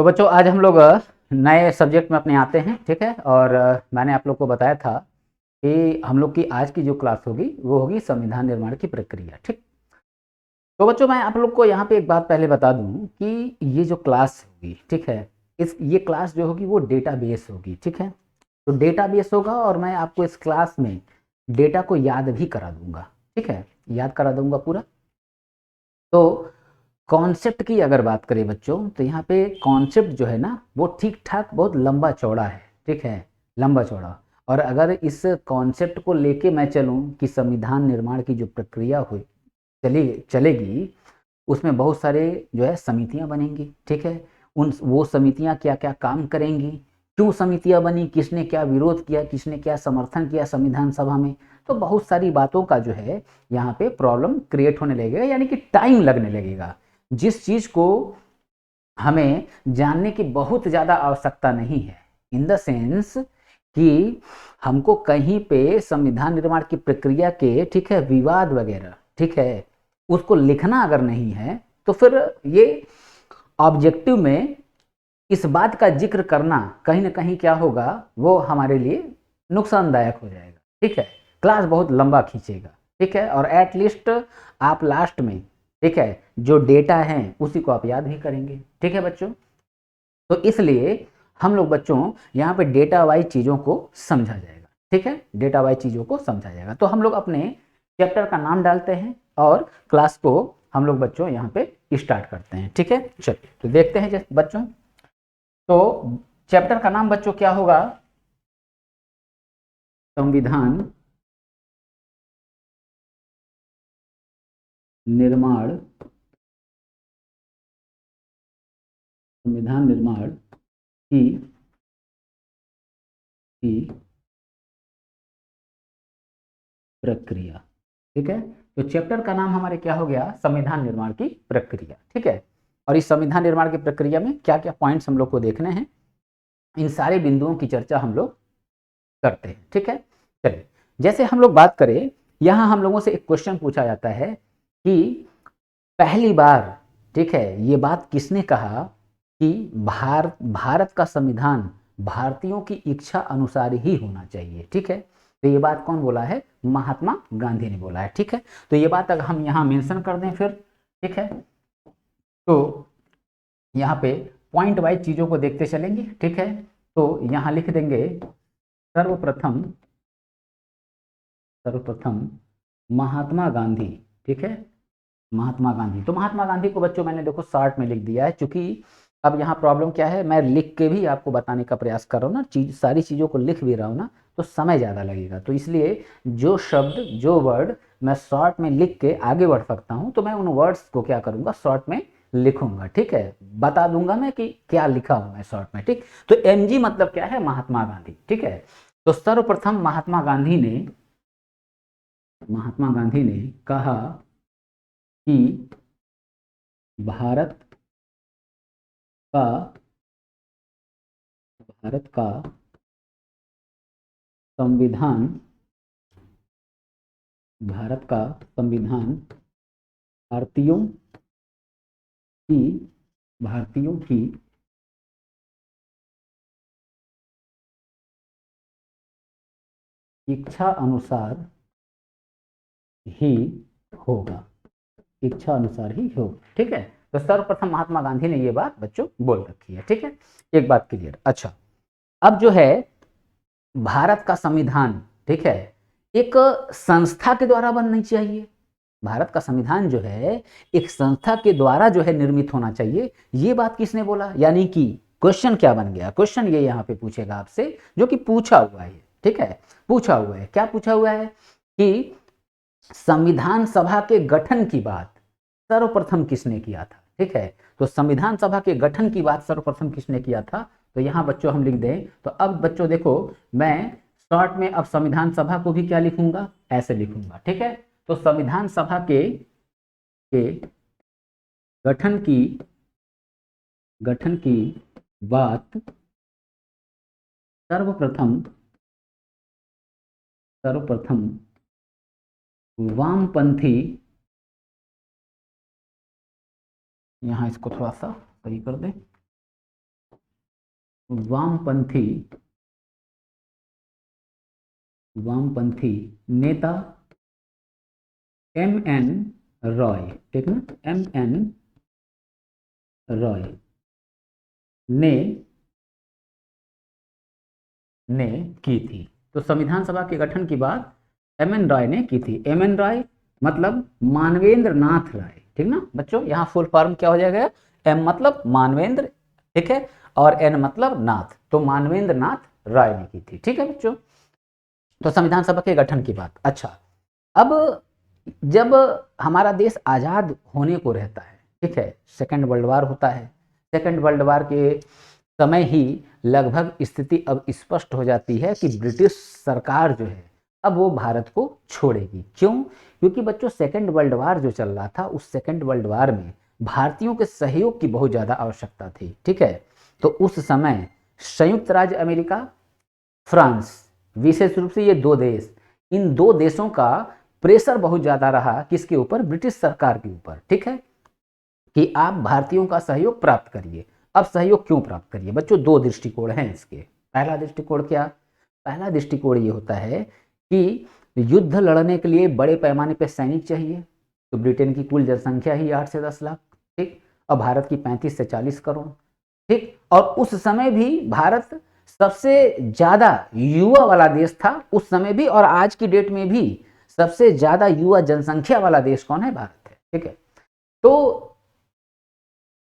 तो बच्चों आज हम लोग नए सब्जेक्ट में अपने आते हैं, ठीक है। और मैंने आप लोग को बताया था कि हम लोग की आज की जो क्लास होगी वो होगी संविधान निर्माण की प्रक्रिया, ठीक। तो बच्चों मैं आप लोग को यहाँ पे एक बात पहले बता दूं कि ये जो क्लास होगी, ठीक है, ये क्लास जो होगी वो डेटाबेस होगी, ठीक है। तो डेटाबेस होगा और मैं आपको इस क्लास में डेटा को याद भी करा दूंगा, ठीक है, याद करा दूंगा पूरा। तो कॉन्सेप्ट की अगर बात करें बच्चों, तो यहाँ पे कॉन्सेप्ट जो है ना वो ठीक ठाक बहुत लंबा चौड़ा है, ठीक है, लंबा चौड़ा। और अगर इस कॉन्सेप्ट को लेके मैं चलूँ कि संविधान निर्माण की जो प्रक्रिया हुई चलेगी, उसमें बहुत सारे जो है समितियां बनेंगी, ठीक है। उन वो समितियां क्या क्या काम करेंगी, क्यों समितियां बनी, किसने क्या विरोध किया, किसने क्या समर्थन किया संविधान सभा में, तो बहुत सारी बातों का जो है यहाँ पे प्रॉब्लम क्रिएट होने लगेगा, यानी कि टाइम लगने लगेगा। जिस चीज को हमें जानने की बहुत ज़्यादा आवश्यकता नहीं है, इन द सेंस कि हमको कहीं पे संविधान निर्माण की प्रक्रिया के, ठीक है, विवाद वगैरह, ठीक है, उसको लिखना अगर नहीं है तो फिर ये ऑब्जेक्टिव में इस बात का जिक्र करना कहीं ना कहीं क्या होगा, वो हमारे लिए नुकसानदायक हो जाएगा, ठीक है। क्लास बहुत लंबा खींचेगा, ठीक है, और एटलीस्ट आप लास्ट में, ठीक है, जो डेटा है उसी को आप याद भी करेंगे, ठीक है बच्चों। तो इसलिए हम लोग बच्चों यहाँ पे डेटा वाइज चीज़ों को समझा जाएगा, ठीक है, डेटा वाइज चीज़ों को समझा जाएगा। तो हम लोग अपने चैप्टर का नाम डालते हैं और क्लास को हम लोग बच्चों यहाँ पे स्टार्ट करते हैं, ठीक है। चलिए तो देखते हैं बच्चों, तो चैप्टर का नाम बच्चों क्या होगा, संविधान निर्माण, संविधान निर्माण की प्रक्रिया, ठीक है। तो चैप्टर का नाम हमारे क्या हो गया, संविधान निर्माण की प्रक्रिया, ठीक है। और इस संविधान निर्माण की प्रक्रिया में क्या क्या पॉइंट्स हम लोग को देखने हैं, इन सारे बिंदुओं की चर्चा हम लोग करते हैं, ठीक है। चलिए, जैसे हम लोग बात करें, यहां हम लोगों से एक क्वेश्चन पूछा जाता है कि पहली बार, ठीक है, ये बात किसने कहा कि भारत का संविधान भारतीयों की इच्छा अनुसार ही होना चाहिए, ठीक है। तो ये बात कौन बोला है, महात्मा गांधी ने बोला है, ठीक है। तो ये बात अगर हम यहाँ मेंशन कर दें फिर, ठीक है, तो यहाँ पे पॉइंट वाइज चीजों को देखते चलेंगे, ठीक है। तो यहाँ लिख देंगे सर्वप्रथम, सर्वप्रथम महात्मा गांधी, ठीक है, महात्मा गांधी। तो महात्मा गांधी को बच्चों मैंने देखो शॉर्ट में लिख दिया है, क्योंकि अब यहाँ प्रॉब्लम क्या है, मैं लिख के भी आपको बताने का प्रयास कर रहा हूँ ना, सारी चीज़ों को लिख भी रहा हूँ ना, तो समय ज़्यादा लगेगा। तो इसलिए जो शब्द, जो वर्ड मैं शॉर्ट में लिख के आगे बढ़ सकता हूँ, तो मैं उन वर्ड्स को क्या करूँगा, शॉर्ट में लिखूंगा, ठीक है, बता दूंगा मैं कि क्या लिखा हूँ मैं शॉर्ट में, ठीक। तो एमजी मतलब क्या है, महात्मा गांधी, ठीक है। तो सर्वप्रथम महात्मा गांधी ने कहा कि भारत का भारत का संविधान, भारत का संविधान भारतीयों की, भारतीयों की इच्छा अनुसार ही होगा, इच्छा अनुसार ही होगा, ठीक है। तो सर्वप्रथम महात्मा गांधी ने ये बात बच्चों बोल रखी है, ठीक है, एक बात क्लियर। अच्छा, अब जो है भारत का संविधान, ठीक है, एक संस्था के द्वारा बननी चाहिए। भारत का संविधान जो है एक संस्था के द्वारा जो है निर्मित होना चाहिए, ये बात किसने बोला, यानी कि क्वेश्चन क्या बन गया, क्वेश्चन ये यहाँ पे पूछेगा आपसे, जो कि पूछा हुआ है, ठीक है, पूछा हुआ है, क्या पूछा हुआ है कि संविधान सभा के गठन की बात सर्वप्रथम किसने किया था, ठीक है। तो संविधान सभा के गठन की बात सर्वप्रथम किसने किया था, तो यहाँ बच्चों हम लिख दें। तो अब बच्चों देखो, मैं शॉर्ट में अब संविधान सभा को भी क्या लिखूंगा, ऐसे लिखूंगा, ठीक है। तो संविधान सभा के गठन की बात सर्वप्रथम सर्वप्रथम वामपंथी, यहाँ इसको थोड़ा सा सही कर दें, वामपंथी नेता M.N. रॉय, ठीक ना, M.N. रॉय ने की थी। तो संविधान सभा के गठन की बात M.N. रॉय ने की थी। M.N. रॉय मतलब मानवेंद्र नाथ राय, ठीक ना बच्चों, यहाँ फुल फॉर्म क्या हो जाएगा, M मतलब मानवेंद्र, ठीक है, और N मतलब नाथ, तो मानवेंद्र नाथ राय ने की थी, ठीक है बच्चों। तो संविधान सभा के गठन की बात। अच्छा, अब जब हमारा देश आजाद होने को रहता है, ठीक है, सेकेंड वर्ल्ड वार होता है, सेकेंड वर्ल्ड वार के समय ही लगभग स्थिति अब स्पष्ट हो जाती है कि ब्रिटिश सरकार जो है अब वो भारत को छोड़ेगी। क्यों? क्योंकि बच्चों सेकेंड वर्ल्ड वार जो चल रहा था, उस सेकेंड वर्ल्ड वार में भारतीयों के सहयोग की बहुत ज़्यादा आवश्यकता थी, ठीक है। तो उस समय संयुक्त राज्य अमेरिका, फ्रांस, विशेष रूप से ये दो देश, इन दो देशों का प्रेशर बहुत ज़्यादा रहा किसके ऊपर, ब्रिटिश सरकार के ऊपर, ठीक है, कि आप भारतीयों का सहयोग प्राप्त करिए। अब सहयोग क्यों प्राप्त करिए बच्चों, दो दृष्टिकोण हैं इसके। पहला दृष्टिकोण क्या, पहला दृष्टिकोण ये होता है कि युद्ध लड़ने के लिए बड़े पैमाने पर सैनिक चाहिए, तो ब्रिटेन की कुल जनसंख्या ही 8 से 10 लाख, ठीक, और भारत की 35 से 40 करोड़, ठीक, और उस समय भी भारत सबसे ज्यादा युवा वाला देश था उस समय भी, और आज की डेट में भी सबसे ज्यादा युवा जनसंख्या वाला देश कौन है, भारत है, ठीक है। तो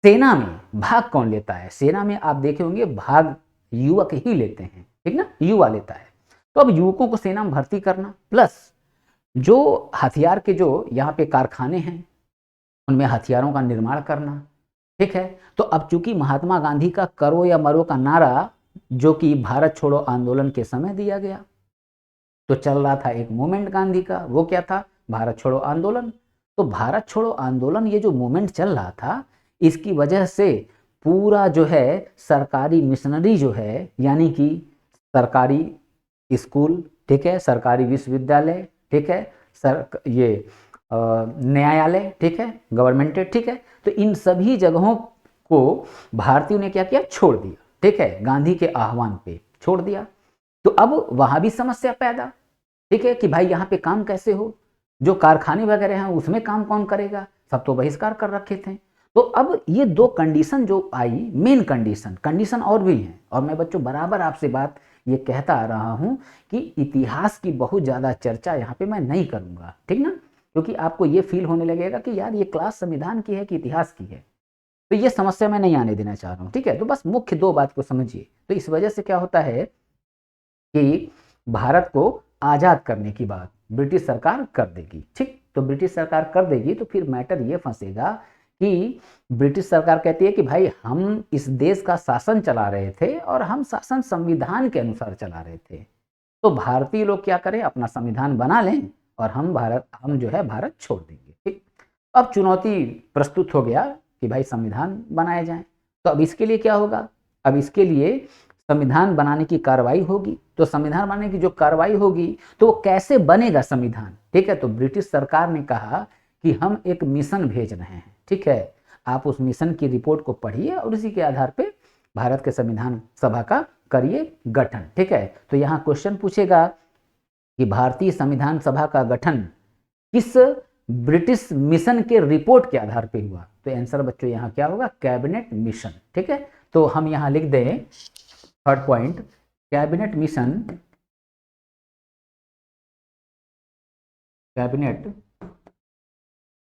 सेना में भाग कौन लेता है, सेना में आप देखे होंगे भाग युवक ही लेते हैं, ठीक ना, युवा लेता है। तो अब युवकों को सेना में भर्ती करना, प्लस जो हथियार के जो यहाँ पे कारखाने हैं उनमें हथियारों का निर्माण करना, ठीक है। तो अब चूंकि महात्मा गांधी का करो या मरो का नारा जो कि भारत छोड़ो आंदोलन के समय दिया गया, तो चल रहा था एक मूवमेंट गांधी का, वो क्या था, भारत छोड़ो आंदोलन। तो भारत छोड़ो आंदोलन ये जो मूवमेंट चल रहा था, इसकी वजह से पूरा जो है सरकारी मिशनरी जो है, यानी कि सरकारी स्कूल, ठीक है, सरकारी विश्वविद्यालय, ठीक है, ये न्यायालय, ठीक है, गवर्नमेंटेड, ठीक है, तो इन सभी जगहों को भारतीयों ने क्या किया, छोड़ दिया, ठीक है, गांधी के आह्वान पे छोड़ दिया। तो अब वहां भी समस्या पैदा, ठीक है, कि भाई यहाँ पे काम कैसे हो, जो कारखाने वगैरह हैं उसमें काम कौन करेगा, सब तो बहिष्कार कर रखे थे। तो अब ये दो कंडीशन जो आई, मेन कंडीशन और भी हैं, और मैं बच्चों बराबर आपसे बात ये कहता आ रहा हूं कि इतिहास की बहुत ज्यादा चर्चा यहाँ पे मैं नहीं करूंगा, ठीक ना, क्योंकि आपको ये फील होने लगेगा कि यार ये क्लास संविधान की है कि इतिहास की है, तो ये समस्या मैं नहीं आने देना चाह रहा हूँ, ठीक है। तो बस मुख्य दो बात को समझिए। तो इस वजह से क्या होता है कि भारत को आजाद करने की बात ब्रिटिश सरकार कर देगी, ठीक, तो ब्रिटिश सरकार कर देगी, तो फिर मैटर ये फंसेगा कि ब्रिटिश सरकार कहती है कि भाई हम इस देश का शासन चला रहे थे और हम शासन संविधान के अनुसार चला रहे थे, तो भारतीय लोग क्या करें, अपना संविधान बना लें और हम जो है भारत छोड़ देंगे, ठीक। अब चुनौती प्रस्तुत हो गया कि भाई संविधान बनाए जाए। तो अब इसके लिए क्या होगा, अब इसके लिए संविधान बनाने की कार्रवाई होगी। तो संविधान बनाने की जो कार्रवाई होगी तो वो कैसे बनेगा संविधान, ठीक है। तो ब्रिटिश सरकार ने कहा कि हम एक मिशन भेज रहे हैं, ठीक है, आप उस मिशन की रिपोर्ट को पढ़िए और उसी के आधार पे भारत के संविधान सभा का करिए गठन, ठीक है। तो यहाँ क्वेश्चन पूछेगा कि भारतीय संविधान सभा का गठन किस ब्रिटिश मिशन के रिपोर्ट के आधार पे हुआ, तो आंसर बच्चों यहाँ क्या होगा, कैबिनेट मिशन, ठीक है। तो हम यहाँ लिख दें third point, cabinet mission, cabinet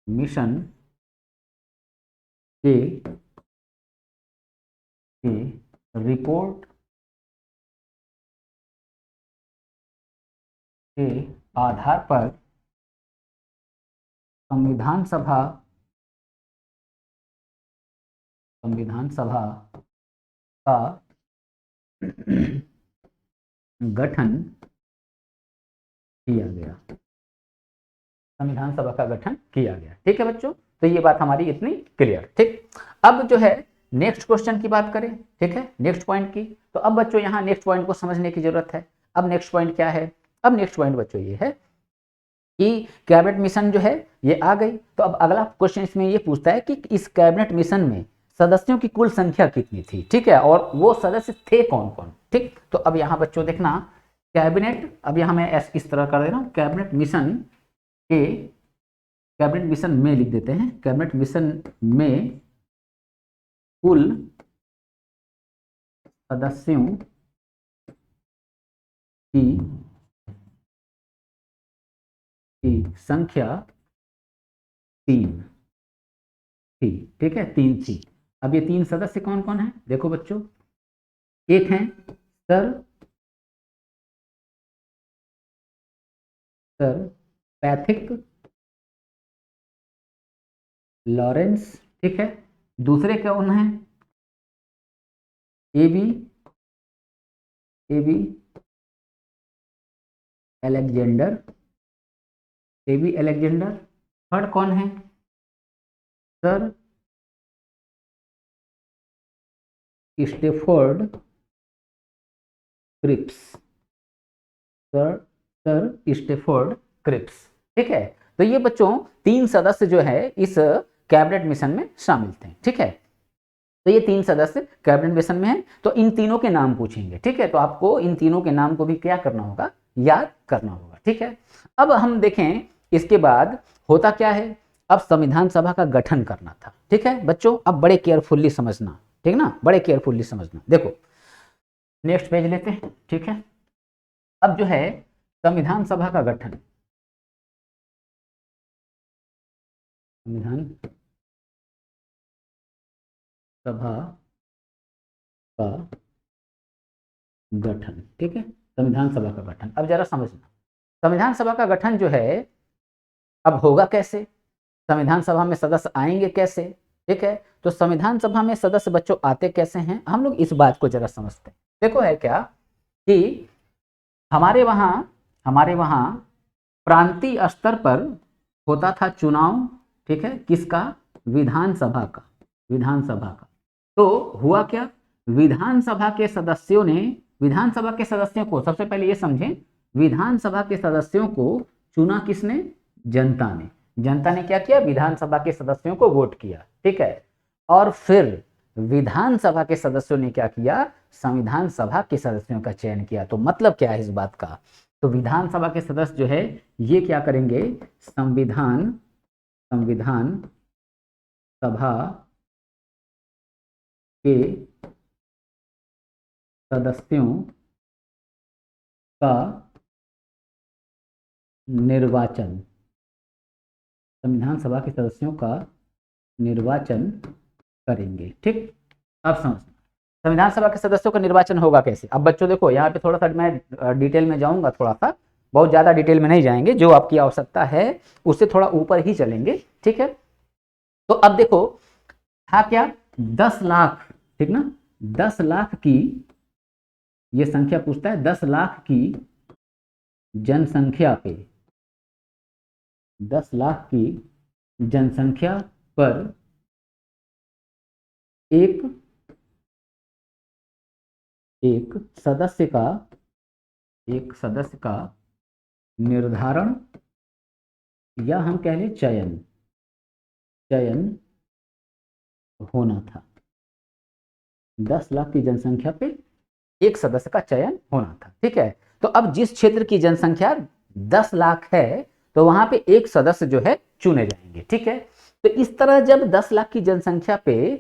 mission के रिपोर्ट के आधार पर संविधान सभा का गठन किया गया, संविधान सभा का गठन किया गया, ठीक है बच्चों। तो ये बात हमारी इतनी क्लियर, ठीक। अब जो है नेक्स्ट क्वेश्चन की बात करें, ठीक है, नेक्स्ट पॉइंट की। तो अब बच्चों यहाँ नेक्स्ट पॉइंट को समझने की जरूरत है। अब नेक्स्ट पॉइंट क्या है, अब नेक्स्ट पॉइंट बच्चों ये है कि कैबिनेट मिशन जो है ये आ गई। तो अब अगला क्वेश्चन इसमें ये पूछता है कि इस कैबिनेट मिशन में सदस्यों की कुल संख्या कितनी थी, ठीक है, और वो सदस्य थे कौन कौन, ठीक। तो अब यहाँ बच्चों देखना, कैबिनेट, अब यहाँ मैं इस तरह कर दे रहा हूँ, कैबिनेट मिशन के, कैबिनेट मिशन में लिख देते हैं, कैबिनेट मिशन में कुल सदस्यों की संख्या 3 थी, ठीक है, 3 थी। अब ये 3 सदस्य कौन कौन है, देखो बच्चों, एक हैं सर पैथिक लॉरेंस, ठीक है। दूसरे कौन है, AB Alexander, AB Alexander. Third कौन है, sir Stafford Cripps, sir Stafford Cripps, ठीक है। तो ये बच्चों 3 सदस्य जो है इस कैबिनेट मिशन में शामिल थे, ठीक है। तो ये 3 सदस्य कैबिनेट मिशन में हैं, तो इन तीनों के नाम पूछेंगे, ठीक है। तो आपको इन तीनों के नाम को भी क्या करना होगा, याद करना होगा, ठीक है। अब हम देखें इसके बाद होता क्या है, अब संविधान सभा का गठन करना था, ठीक है बच्चों। अब बड़े केयरफुल्ली समझना, ठीक ना, बड़े केयरफुल्ली समझना। देखो नेक्स्ट पेज लेते हैं, ठीक है। अब जो है संविधान सभा का गठन, संविधान सभा का गठन, ठीक है, संविधान सभा का गठन। अब जरा समझना, संविधान सभा का गठन जो है अब होगा कैसे, संविधान सभा में सदस्य आएंगे कैसे, ठीक है। तो संविधान सभा में सदस्य बच्चों आते कैसे हैं, हम लोग इस बात को जरा समझते हैं। देखो है क्या कि हमारे वहाँ प्रांतीय स्तर पर होता था चुनाव, ठीक है, किसका, विधानसभा का, विधानसभा का। तो हुआ क्या, विधानसभा के सदस्यों ने, विधानसभा के सदस्यों को, सबसे पहले ये समझें, विधानसभा के सदस्यों को चुना किसने, जनता ने। जनता ने क्या किया, विधानसभा के सदस्यों को वोट किया, ठीक है। और फिर विधानसभा के सदस्यों ने क्या किया, संविधान सभा के सदस्यों का चयन किया। तो मतलब क्या है इस बात का, तो विधानसभा के सदस्य जो है ये क्या करेंगे, संविधान सभा के सदस्यों का निर्वाचन, संविधान सभा के सदस्यों का निर्वाचन करेंगे, ठीक। अब समझना संविधान सभा के सदस्यों का निर्वाचन होगा कैसे। अब बच्चों देखो यहाँ पे थोड़ा सा मैं डिटेल में जाऊंगा, थोड़ा सा, बहुत ज्यादा डिटेल में नहीं जाएंगे, जो आपकी आवश्यकता है उससे थोड़ा ऊपर ही चलेंगे, ठीक है। तो अब देखो था क्या, 10 लाख, ठीक ना, 10 लाख की ये संख्या पूछता है, 10 लाख की जनसंख्या पे, 10 लाख की जनसंख्या पर एक सदस्य का निर्धारण, या हम कह लें चयन होना था। 10 लाख की जनसंख्या पे एक सदस्य का चयन होना था, ठीक है। तो अब जिस क्षेत्र की जनसंख्या 10 लाख है तो वहां पे एक सदस्य जो है चुने जाएंगे, ठीक है। तो इस तरह जब 10 लाख की जनसंख्या पे,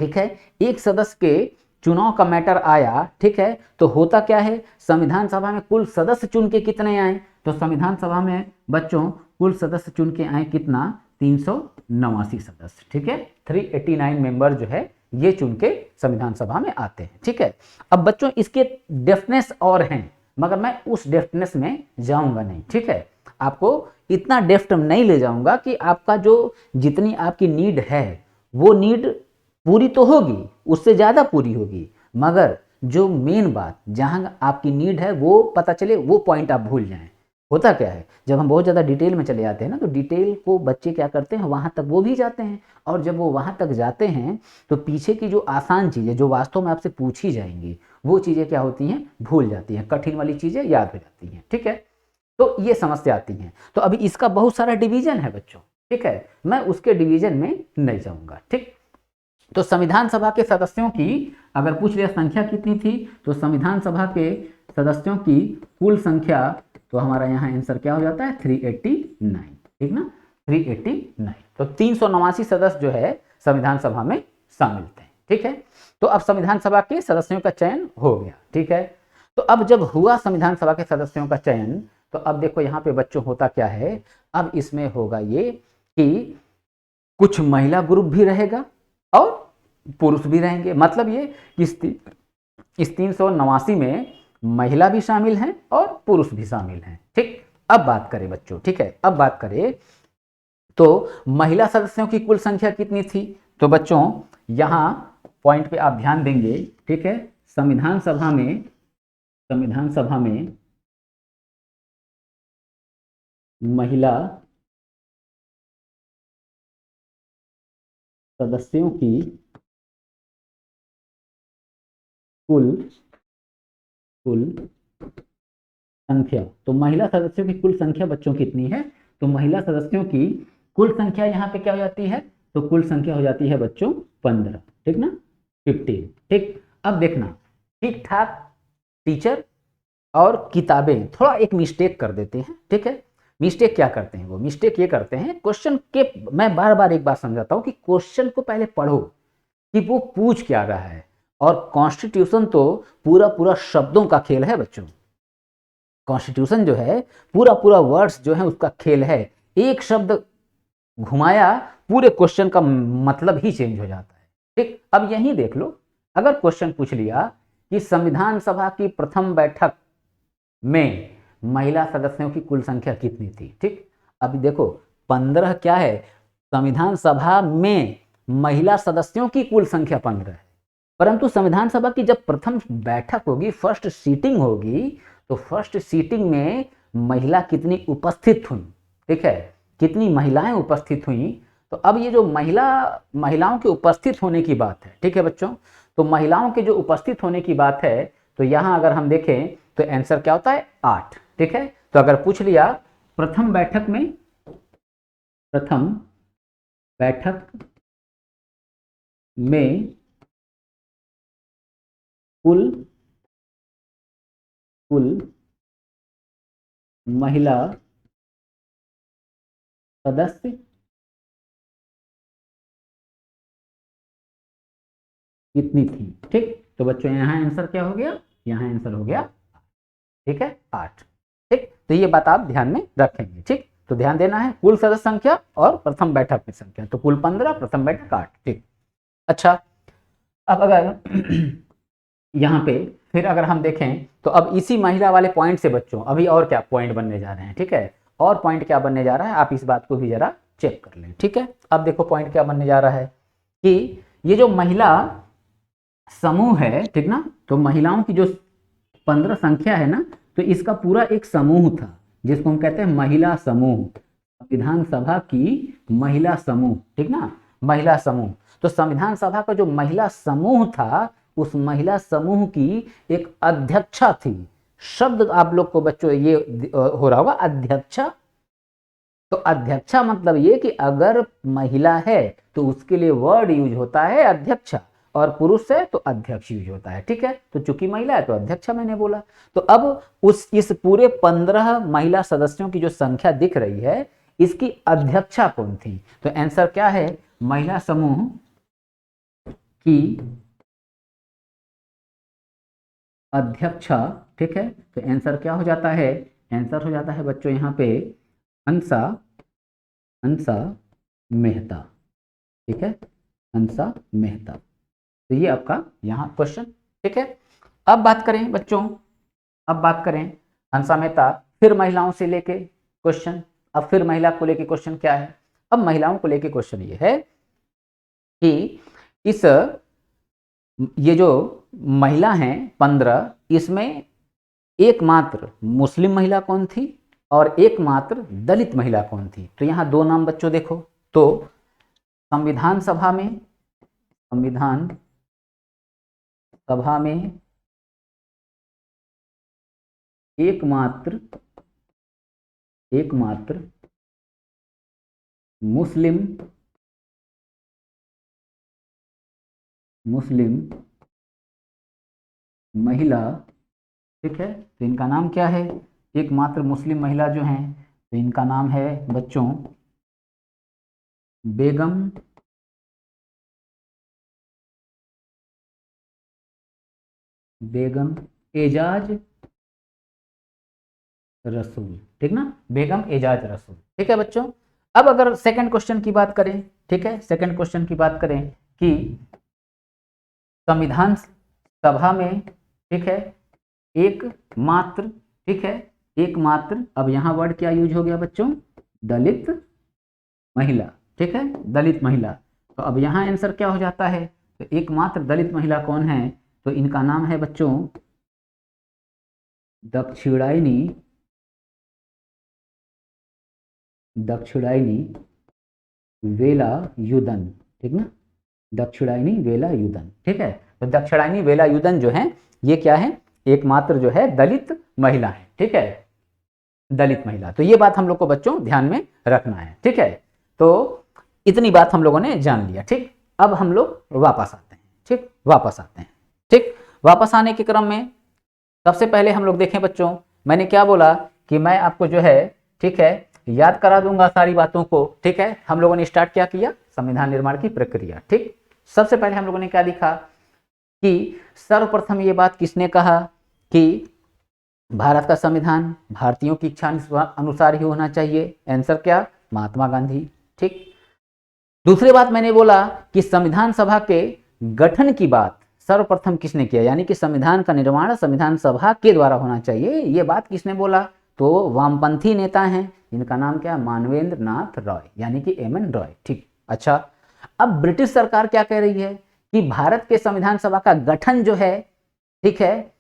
ठीक है, एक सदस्य के चुनाव का मैटर आया, ठीक है, तो होता क्या है, संविधान सभा में कुल सदस्य चुन के कितने आए, तो संविधान सभा में बच्चों कुल सदस्य चुन के आए कितना, 389 सदस्य, ठीक है। 389 मेंबर जो है ये चुन के संविधान सभा में आते हैं, ठीक है। अब बच्चों इसके डेफनेस और हैं, मगर मैं उस डेफ्टनेस में जाऊंगा नहीं, ठीक है। आपको इतना डेफ्ट नहीं ले जाऊंगा कि आपका जो जितनी आपकी नीड है वो नीड पूरी तो होगी, उससे ज़्यादा पूरी होगी, मगर जो मेन बात जहां आपकी नीड है वो पता चले, वो पॉइंट आप भूल जाएं। होता क्या है, जब हम बहुत ज़्यादा डिटेल में चले जाते हैं ना, तो डिटेल को बच्चे क्या करते हैं, वहाँ तक वो भी जाते हैं, और जब वो वहाँ तक जाते हैं तो पीछे की जो आसान चीज़ें जो वास्तव में आपसे पूछी जाएंगी वो चीज़ें क्या होती हैं, भूल जाती हैं, कठिन वाली चीज़ें याद हो जाती हैं, ठीक है। तो ये समस्या आती हैं। तो अभी इसका बहुत सारा डिवीजन है बच्चों, ठीक है, मैं उसके डिवीजन में नहीं जाऊँगा, ठीक। तो संविधान सभा के सदस्यों की अगर पूछ लिया संख्या कितनी थी, तो संविधान सभा के सदस्यों की कुल संख्या, तो हमारा यहाँ आंसर क्या हो जाता है 389, ठीक ना, 389। तो 389 सदस्य जो है संविधान सभा में शामिल थे, ठीक है। तो अब संविधान सभा के सदस्यों का चयन हो गया, ठीक है। तो अब जब हुआ संविधान सभा के सदस्यों का चयन, तो अब देखो यहाँ पे बच्चों होता क्या है, अब इसमें होगा ये कि कुछ महिला ग्रुप भी रहेगा और पुरुष भी रहेंगे। मतलब ये इस 389 में महिला भी शामिल हैं और पुरुष भी शामिल हैं, ठीक। अब बात करें बच्चों, ठीक है, अब बात करें तो महिला सदस्यों की कुल संख्या कितनी थी। तो बच्चों यहाँ पॉइंट पे आप ध्यान देंगे, ठीक है। संविधान सभा में महिला सदस्यों की कुल संख्या, तो महिला सदस्यों की कुल संख्या बच्चों कितनी है, तो महिला सदस्यों की कुल संख्या यहाँ पे क्या हो जाती है, तो कुल संख्या हो जाती है बच्चों 15, ठीक ना, 15, ठीक। अब देखना, ठीक ठाक टीचर और किताबें थोड़ा एक मिस्टेक कर देते हैं, ठीक है। मिस्टेक क्या करते हैं, वो मिस्टेक ये करते हैं क्वेश्चन के, मैं बार बार एक बात समझाता हूँ कि क्वेश्चन को पहले पढ़ो कि वो पूछ क्या रहा है। और कॉन्स्टिट्यूशन तो पूरा पूरा शब्दों का खेल है बच्चों। कॉन्स्टिट्यूशन जो है पूरा पूरा वर्ड्स जो है उसका खेल है। एक शब्द घुमाया पूरे क्वेश्चन का मतलब ही चेंज हो जाता है, ठीक। अब यही देख लो, अगर क्वेश्चन पूछ लिया कि संविधान सभा की प्रथम बैठक में महिला सदस्यों की कुल संख्या कितनी थी, ठीक। अभी देखो 15 क्या है, संविधान सभा में महिला सदस्यों की कुल संख्या 15 है, परंतु संविधान सभा की जब प्रथम बैठक होगी, फर्स्ट सीटिंग होगी, तो फर्स्ट सीटिंग में महिला कितनी उपस्थित हुई, ठीक है, कितनी महिलाएं उपस्थित हुई। तो अब ये जो महिलाओं के उपस्थित होने की बात है, ठीक है बच्चों, तो महिलाओं के जो उपस्थित होने की बात है, तो यहां अगर हम देखें तो आंसर क्या होता है 8, ठीक है। तो अगर पूछ लिया प्रथम बैठक में कुल महिला सदस्य कितनी थी, ठीक। तो बच्चों यहाँ आंसर क्या हो गया, यहाँ आंसर हो गया, ठीक है, 8, ठीक। तो ये बात आप ध्यान में रखेंगे, ठीक। तो ध्यान देना है कुल सदस्य संख्या और प्रथम बैठक में संख्या, तो कुल 15, प्रथम बैठक 8, ठीक। अच्छा, अब अगर यहाँ पे फिर अगर हम देखें तो अब इसी महिला वाले पॉइंट से बच्चों अभी और क्या पॉइंट बनने जा रहे हैं, ठीक है। और पॉइंट क्या बनने जा रहा है, आप इस बात को भी जरा चेक कर लें, ठीक है। अब देखो पॉइंट क्या बनने जा रहा है कि ये जो महिला समूह है, ठीक ना, तो महिलाओं की जो 15 संख्या है ना, तो इसका पूरा एक समूह था जिसको हम कहते हैं महिला समूह, संविधान सभा की महिला समूह, ठीक ना, महिला समूह। तो संविधान सभा का जो महिला समूह था, उस महिला समूह की एक अध्यक्षा थी। शब्द आप लोग को बच्चों ये हो रहा होगा अध्यक्षा। तो अध्यक्षा मतलब ये कि अगर महिला है तो उसके लिए वर्ड यूज होता है अध्यक्षा, और पुरुष है तो अध्यक्ष यूज होता है, ठीक है। तो चूंकि महिला है तो अध्यक्षा मैंने बोला। तो अब इस पूरे 15 महिला सदस्यों की जो संख्या दिख रही है, इसकी अध्यक्षा कौन थी, तो आंसर क्या है, महिला समूह की अध्यक्षा, ठीक है। तो आंसर क्या हो जाता है, आंसर हो जाता है बच्चों यहाँ पे हंसा मेहता, ठीक है, हंसा मेहता। तो ये आपका यहाँ क्वेश्चन, ठीक है। अब बात करें बच्चों, अब बात करें हंसा मेहता, फिर महिलाओं से लेके क्वेश्चन। अब फिर महिला को लेके क्वेश्चन क्या है, अब महिलाओं को लेके क्वेश्चन ये है कि इस ये जो महिला हैं 15, इसमें एकमात्र मुस्लिम महिला कौन थी और एकमात्र दलित महिला कौन थी। तो यहाँ दो नाम बच्चों देखो, तो संविधान सभा में एकमात्र मुस्लिम मुस्लिम महिला, ठीक है, तो इनका नाम क्या है, एकमात्र मुस्लिम महिला जो हैं तो इनका नाम है बच्चों बेगम बेगम एजाज रसूल, ठीक ना, बेगम एजाज रसूल, ठीक है बच्चों। अब अगर सेकंड क्वेश्चन की बात करें, ठीक है, सेकंड क्वेश्चन की बात करें कि संविधान सभा में, ठीक है, एकमात्र, ठीक है, एकमात्र, अब यहां वर्ड क्या यूज हो गया बच्चों, दलित महिला, ठीक है, दलित महिला। तो अब यहां आंसर क्या हो जाता है, तो एकमात्र दलित महिला कौन है, तो इनका नाम है बच्चों दक्षिणायनी, दक्षिणायनी वेलायुधन, ठीक ना, दक्षिणायनी वेलायुधन, ठीक है। तो दक्षिणायनी वेलायुधन जो है ये क्या है, एकमात्र जो है दलित महिला है, ठीक है, दलित महिला। तो ये बात हम लोग को बच्चों ध्यान में रखना है, ठीक है। तो इतनी बात हम लोगों ने जान लिया, ठीक। अब हम लोग वापस आते हैं, ठीक, वापस आते हैं, ठीक। वापस आने के क्रम में सबसे पहले हम लोग देखें बच्चों, मैंने क्या बोला कि मैं आपको जो है, ठीक है, याद करा दूंगा सारी बातों को, ठीक है। हम लोगों ने स्टार्ट क्या किया, संविधान निर्माण की प्रक्रिया, ठीक। सबसे पहले हम लोगों ने क्या लिखा कि सर्वप्रथम ये बात किसने कहा कि भारत का संविधान भारतीयों की इच्छा अनुसार ही होना चाहिए, आंसर क्या, महात्मा गांधी, ठीक। दूसरी बात मैंने बोला कि संविधान सभा के गठन की बात सर्वप्रथम किसने किया, यानी कि संविधान का निर्माण संविधान सभा के द्वारा होना चाहिए, ये बात किसने बोला, तो वामपंथी नेता हैं, इनका नाम क्या, मानवेंद्र नाथ रॉय, यानी कि एमएन रॉय, ठीक। अच्छा, अब ब्रिटिश सरकार क्या कह रही है कि भारत के संविधान सभा का गठन जो है, ठीक है,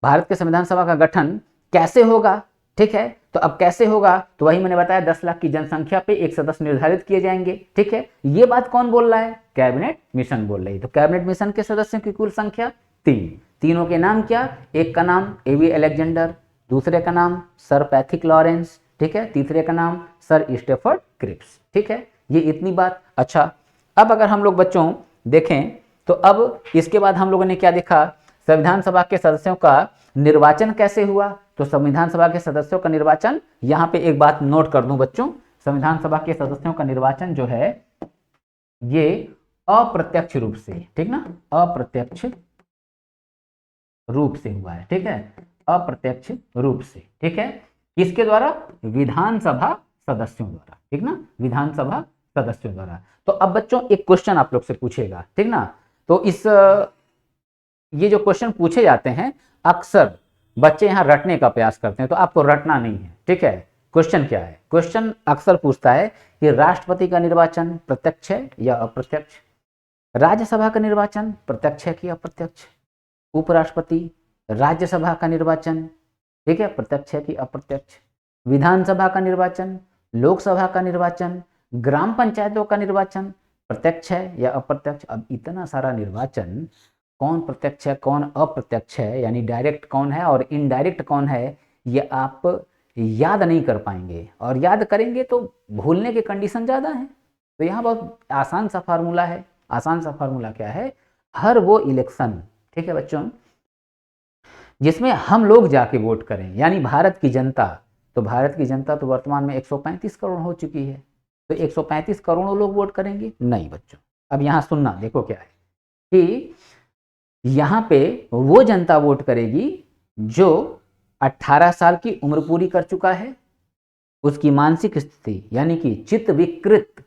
भारत के संविधान सभा का गठन कैसे होगा, ठीक है। तो अब कैसे होगा, तो वही मैंने बताया 10 लाख की जनसंख्या पे एक सदस्य निर्धारित किए जाएंगे, ठीक है। ये बात कौन बोल रहा है, कैबिनेट मिशन बोल रही है। तो कैबिनेट मिशन के सदस्यों की कुल संख्या 3, तीनों के नाम क्या, एक का नाम एवी अलेक्जेंडर, दूसरे का नाम सर पैथिक लॉरेंस, ठीक है, तीसरे का नाम सर स्टेफर्ड क्रिप्स, ठीक है, ये इतनी बात। अच्छा, अब अगर हम लोग बच्चों देखें तो अब इसके बाद हम लोगों ने क्या देखा, संविधान सभा के सदस्यों का निर्वाचन कैसे हुआ। तो संविधान सभा के सदस्यों का निर्वाचन, यहां पे एक बात नोट कर दूं बच्चों, संविधान सभा के सदस्यों का निर्वाचन जो है ये अप्रत्यक्ष रूप से, ठीक ना, अप्रत्यक्ष रूप से हुआ है, ठीक है, अप्रत्यक्ष रूप से, ठीक है, किसके द्वारा, विधानसभा सदस्यों द्वारा, ठीक ना, विधानसभा सदस्यों द्वारा। तो अब बच्चों एक क्वेश्चन आप लोग से पूछेगा, ठीक ना, तो इस ये जो क्वेश्चन पूछे जाते हैं अक्सर बच्चे यहाँ रटने का प्रयास करते हैं, तो आपको रटना नहीं है, ठीक है। क्वेश्चन क्या है, क्वेश्चन अक्सर पूछता है कि राष्ट्रपति का निर्वाचन प्रत्यक्ष है या अप्रत्यक्ष, राज्यसभा का निर्वाचन प्रत्यक्ष है कि अप्रत्यक्ष, उपराष्ट्रपति राज्यसभा का निर्वाचन, ठीक है, प्रत्यक्ष है कि अप्रत्यक्ष, विधानसभा का निर्वाचन, लोकसभा का निर्वाचन, ग्राम पंचायतों का निर्वाचन प्रत्यक्ष है या अप्रत्यक्ष। अब इतना सारा निर्वाचन कौन प्रत्यक्ष है कौन अप्रत्यक्ष है, यानी डायरेक्ट कौन है और इनडायरेक्ट कौन है, ये आप याद नहीं कर पाएंगे, और याद करेंगे तो भूलने के कंडीशन ज़्यादा है। तो यहाँ बहुत आसान सा फार्मूला है, आसान सा फार्मूला क्या है, हर वो इलेक्शन, ठीक है बच्चों, जिसमें हम लोग जाके वोट करें, यानी भारत की जनता, तो भारत की जनता तो वर्तमान में 135 करोड़ हो चुकी है, तो 135 करोड़ लोग वोट करेंगे, नहीं बच्चों। अब यहाँ सुनना, देखो क्या है कि यहाँ पे वो जनता वोट करेगी जो 18 साल की उम्र पूरी कर चुका है, उसकी मानसिक स्थिति यानी कि चित्त विकृत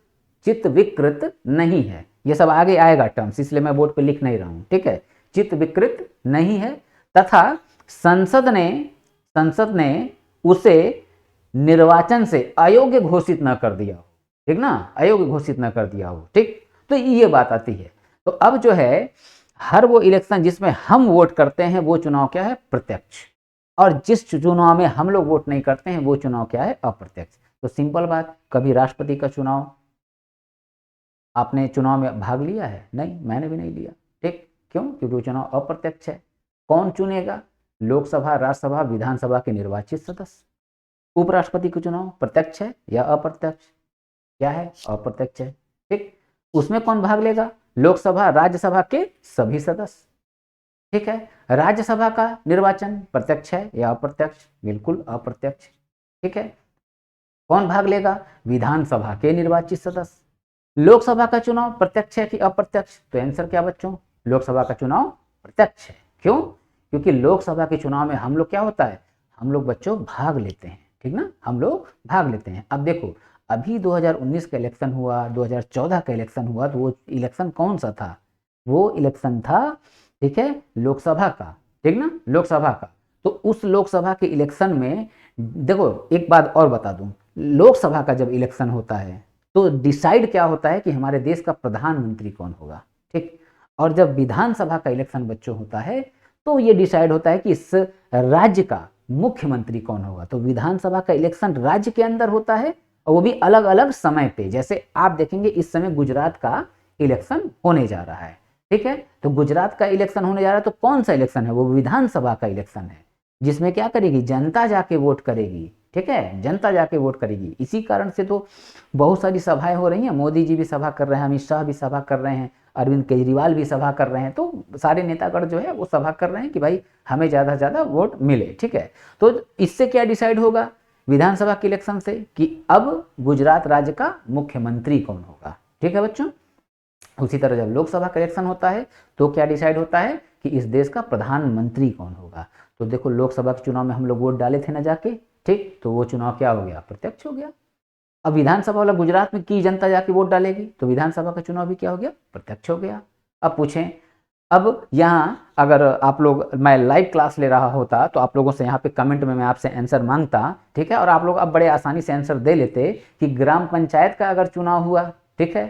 नहीं है, ये सब आगे आएगा टर्म्स, इसलिए मैं बोर्ड पे लिख नहीं रहा हूं, ठीक है, चित्त विकृत नहीं है, तथा संसद ने उसे निर्वाचन से अयोग्य घोषित न कर दिया हो, ठीक ना, अयोग्य घोषित न कर दिया हो, ठीक। तो ये बात आती है। तो अब जो है हर वो इलेक्शन जिसमें हम वोट करते हैं वो चुनाव क्या है, प्रत्यक्ष, और जिस चुनाव में हम लोग वोट नहीं करते हैं वो चुनाव क्या है, अप्रत्यक्ष। तो सिंपल बात, कभी राष्ट्रपति का चुनाव आपने चुनाव में भाग लिया है, नहीं, मैंने भी नहीं लिया, ठीक, क्यों, क्योंकि वो चुनाव अप्रत्यक्ष है। कौन चुनेगा, लोकसभा राज्यसभा विधानसभा के निर्वाचित सदस्य। उपराष्ट्रपति का चुनाव प्रत्यक्ष है या अप्रत्यक्ष, क्या है, अप्रत्यक्ष है, ठीक। उसमें कौन भाग लेगा, लोकसभा राज्यसभा के सभी सदस्य, ठीक है। राज्यसभा का निर्वाचन प्रत्यक्ष है या अप्रत्यक्ष? बिल्कुल अप्रत्यक्ष, ठीक है। कौन भाग लेगा? विधानसभा के निर्वाचित सदस्य। लोकसभा का चुनाव प्रत्यक्ष है कि अप्रत्यक्ष? तो आंसर क्या बच्चों? लोकसभा का चुनाव प्रत्यक्ष है। क्यों? क्योंकि लोकसभा के चुनाव में हम लोग क्या होता है, हम लोग बच्चों भाग लेते हैं, ठीक ना, हम लोग भाग लेते हैं। अब देखो अभी 2019 का इलेक्शन हुआ, 2014 का इलेक्शन हुआ, तो वो इलेक्शन कौन सा था? वो इलेक्शन था, ठीक है, लोकसभा का, ठीक ना, लोकसभा का। तो उस लोकसभा के इलेक्शन में देखो एक बात और बता दूं, लोकसभा का जब इलेक्शन होता है तो डिसाइड क्या होता है कि हमारे देश का प्रधानमंत्री कौन होगा, ठीक। और जब विधानसभा का इलेक्शन बच्चों होता है तो ये डिसाइड होता है कि इस राज्य का मुख्यमंत्री कौन होगा। तो विधानसभा का इलेक्शन राज्य के अंदर होता है और वो भी अलग अलग समय पे। जैसे आप देखेंगे इस समय गुजरात का इलेक्शन होने जा रहा है, ठीक है। तो गुजरात का इलेक्शन होने जा रहा है, तो कौन सा इलेक्शन है? वो विधानसभा का इलेक्शन है, जिसमें क्या करेगी? जनता जाके वोट करेगी, ठीक है, जनता जाके वोट करेगी। इसी कारण से तो बहुत सारी सभाएं हो रही हैं, मोदी जी भी सभा कर रहे हैं, अमित शाह भी सभा कर रहे हैं, अरविंद केजरीवाल भी सभा कर रहे हैं। तो सारे नेतागण जो है वो सभा कर रहे हैं कि भाई हमें ज़्यादा से ज़्यादा वोट मिले, ठीक है। तो इससे क्या डिसाइड होगा विधानसभा के इलेक्शन से कि अब गुजरात राज्य का मुख्यमंत्री कौन होगा, ठीक है बच्चों। उसी तरह जब लोकसभा का इलेक्शन होता है तो क्या डिसाइड होता है कि इस देश का प्रधानमंत्री कौन होगा। तो देखो लोकसभा के चुनाव में हम लोग वोट डाले थे ना जाके, ठीक, तो वो चुनाव क्या हो गया? प्रत्यक्ष हो गया। अब विधानसभा वाला गुजरात में की जनता जाके वोट डालेगी तो विधानसभा का चुनाव भी क्या हो गया? प्रत्यक्ष हो गया। अब पूछें, अब यहाँ अगर आप लोग, मैं लाइव क्लास ले रहा होता तो आप लोगों से यहाँ पे कमेंट में मैं आपसे आंसर मांगता, ठीक है, और आप लोग अब बड़े आसानी से आंसर दे लेते कि ग्राम पंचायत का अगर चुनाव हुआ, ठीक है,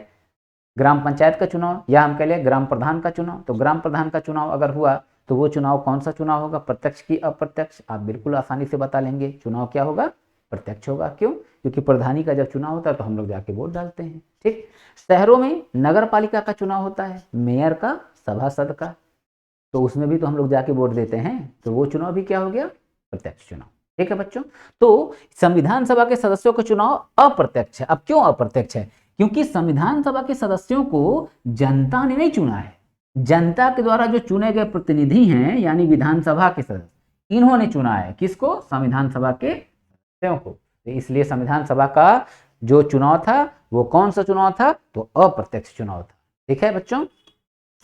ग्राम पंचायत का चुनाव या हम कह लें ग्राम प्रधान का चुनाव, तो ग्राम प्रधान का चुनाव अगर हुआ तो वो चुनाव कौन सा चुनाव होगा? प्रत्यक्ष की अप्रत्यक्ष? आप बिल्कुल आसानी से बता लेंगे, चुनाव क्या होगा? प्रत्यक्ष होगा। क्यों? क्योंकि प्रधानी का जब चुनाव होता है तो हम लोग जाके वोट डालते हैं, ठीक। शहरों में नगर पालिका का चुनाव होता है, मेयर का, सभासद का, तो उसमें भी तो हम लोग जाके वोट देते हैं, तो वो चुनाव भी क्या हो गया? प्रत्यक्ष चुनाव, ठीक है बच्चों। तो संविधान सभा के सदस्यों का चुनाव अप्रत्यक्ष है। अब क्यों अप्रत्यक्ष है? क्योंकि संविधान सभा के सदस्यों को जनता ने नहीं चुना है, जनता के द्वारा जो चुने गए प्रतिनिधि हैं यानी विधानसभा के सदस्य, इन्होंने चुना है। किसको? संविधान सभा के सदस्यों को। तो इसलिए संविधान सभा का जो चुनाव था वो कौन सा चुनाव था? तो अप्रत्यक्ष चुनाव था, ठीक है बच्चों।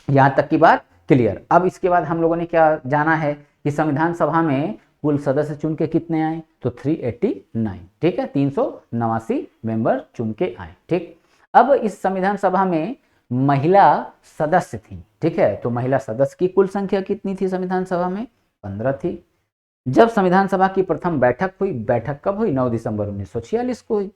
यहां तक की बात क्लियर। अब इसके बाद हम लोगों ने क्या जाना है कि संविधान सभा में कुल सदस्य चुन के कितने आए? तो 389, ठीक है, 389 मेंबर चुन के आए, ठीक। अब इस संविधान सभा में महिला सदस्य थी, ठीक है, तो महिला सदस्य की कुल संख्या कितनी थी संविधान सभा में? 15 थी। जब संविधान सभा की प्रथम बैठक हुई, बैठक कब हुई? 9 दिसंबर 1946 को हुई।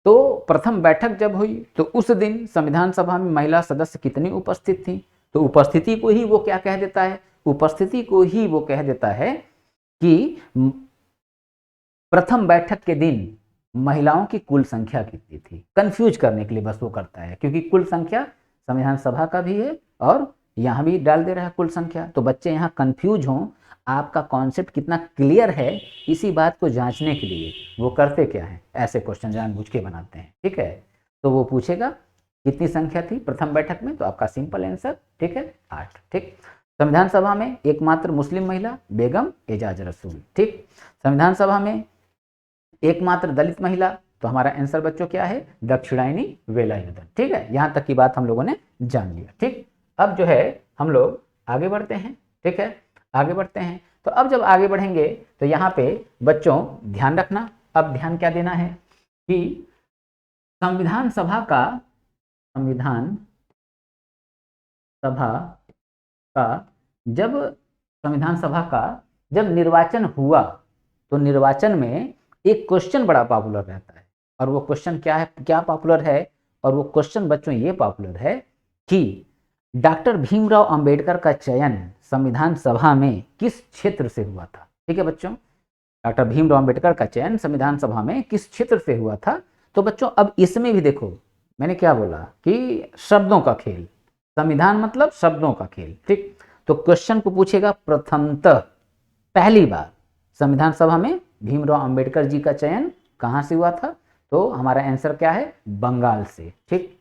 तो प्रथम बैठक जब हुई तो उस दिन संविधान सभा में महिला सदस्य कितनी उपस्थित थी? तो उपस्थिति को ही वो क्या कह देता है? उपस्थिति को ही वो कह देता है कि प्रथम बैठक के दिन महिलाओं की कुल संख्या कितनी थी। कंफ्यूज करने के लिए बस वो करता है, क्योंकि कुल संख्या संविधान सभा का भी है और यहाँ भी डाल दे रहा है कुल संख्या। तो बच्चे यहाँ कंफ्यूज हों, आपका कॉन्सेप्ट कितना क्लियर है इसी बात को जांचने के लिए वो करते क्या है, ऐसे क्वेश्चन जानबूझ के बनाते हैं, ठीक है। तो वो पूछेगा कितनी संख्या थी प्रथम बैठक में, तो आपका सिंपल आंसर, ठीक है, 8, ठीक। संविधान सभा में एकमात्र मुस्लिम महिला बेगम एजाज रसूल, ठीक। संविधान सभा में एकमात्र दलित महिला, तो हमारा आंसर बच्चों क्या है? दक्षिणायनी वेलायुधन, ठीक है। यहां तक की बात हम लोगों ने जान लिया, ठीक। अब जो है हम लोग आगे बढ़ते हैं, ठीक है, आगे बढ़ते हैं। तो अब जब आगे बढ़ेंगे तो यहाँ पे बच्चों ध्यान रखना, अब ध्यान क्या देना है कि संविधान सभा का जब संविधान सभा का जब निर्वाचन हुआ तो निर्वाचन में एक क्वेश्चन बड़ा पॉपुलर रहता है, और वो क्वेश्चन क्या है, क्या पॉपुलर है? और वो क्वेश्चन बच्चों ये पॉपुलर है कि डॉक्टर भीमराव अंबेडकर का चयन संविधान सभा में किस क्षेत्र से हुआ था, ठीक है बच्चों। डॉक्टर भीमराव अंबेडकर का चयन संविधान सभा में किस क्षेत्र से हुआ था? तो बच्चों अब इसमें भी देखो मैंने क्या बोला कि शब्दों का खेल, संविधान मतलब शब्दों का खेल, ठीक। तो क्वेश्चन को पूछेगा प्रथमतः पहली बार संविधान सभा में भीमराव अंबेडकर जी का चयन कहां से हुआ था? तो हमारा आंसर क्या है? बंगाल से, ठीक।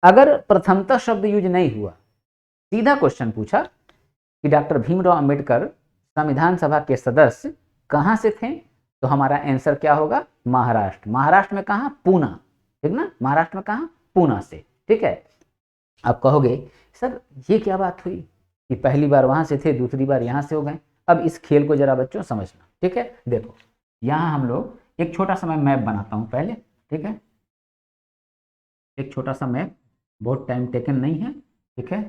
अगर प्रथमतः शब्द यूज नहीं हुआ, सीधा क्वेश्चन पूछा कि डॉक्टर भीमराव अंबेडकर संविधान सभा के सदस्य कहाँ से थे, तो हमारा आंसर क्या होगा, महाराष्ट्र। महाराष्ट्र में कहाँ, पूना, ठीक ना, महाराष्ट्र में कहाँ, पूना से, ठीक है। आप कहोगे सर ये क्या बात हुई कि पहली बार वहां से थे, दूसरी बार यहाँ से हो गए। अब इस खेल को जरा बच्चों समझना, ठीक है। देखो यहाँ हम लोग एक छोटा सा मैं मैप बनाता हूँ पहले, ठीक है, एक छोटा सा मैप, बहुत टाइम टेकन नहीं है, ठीक है।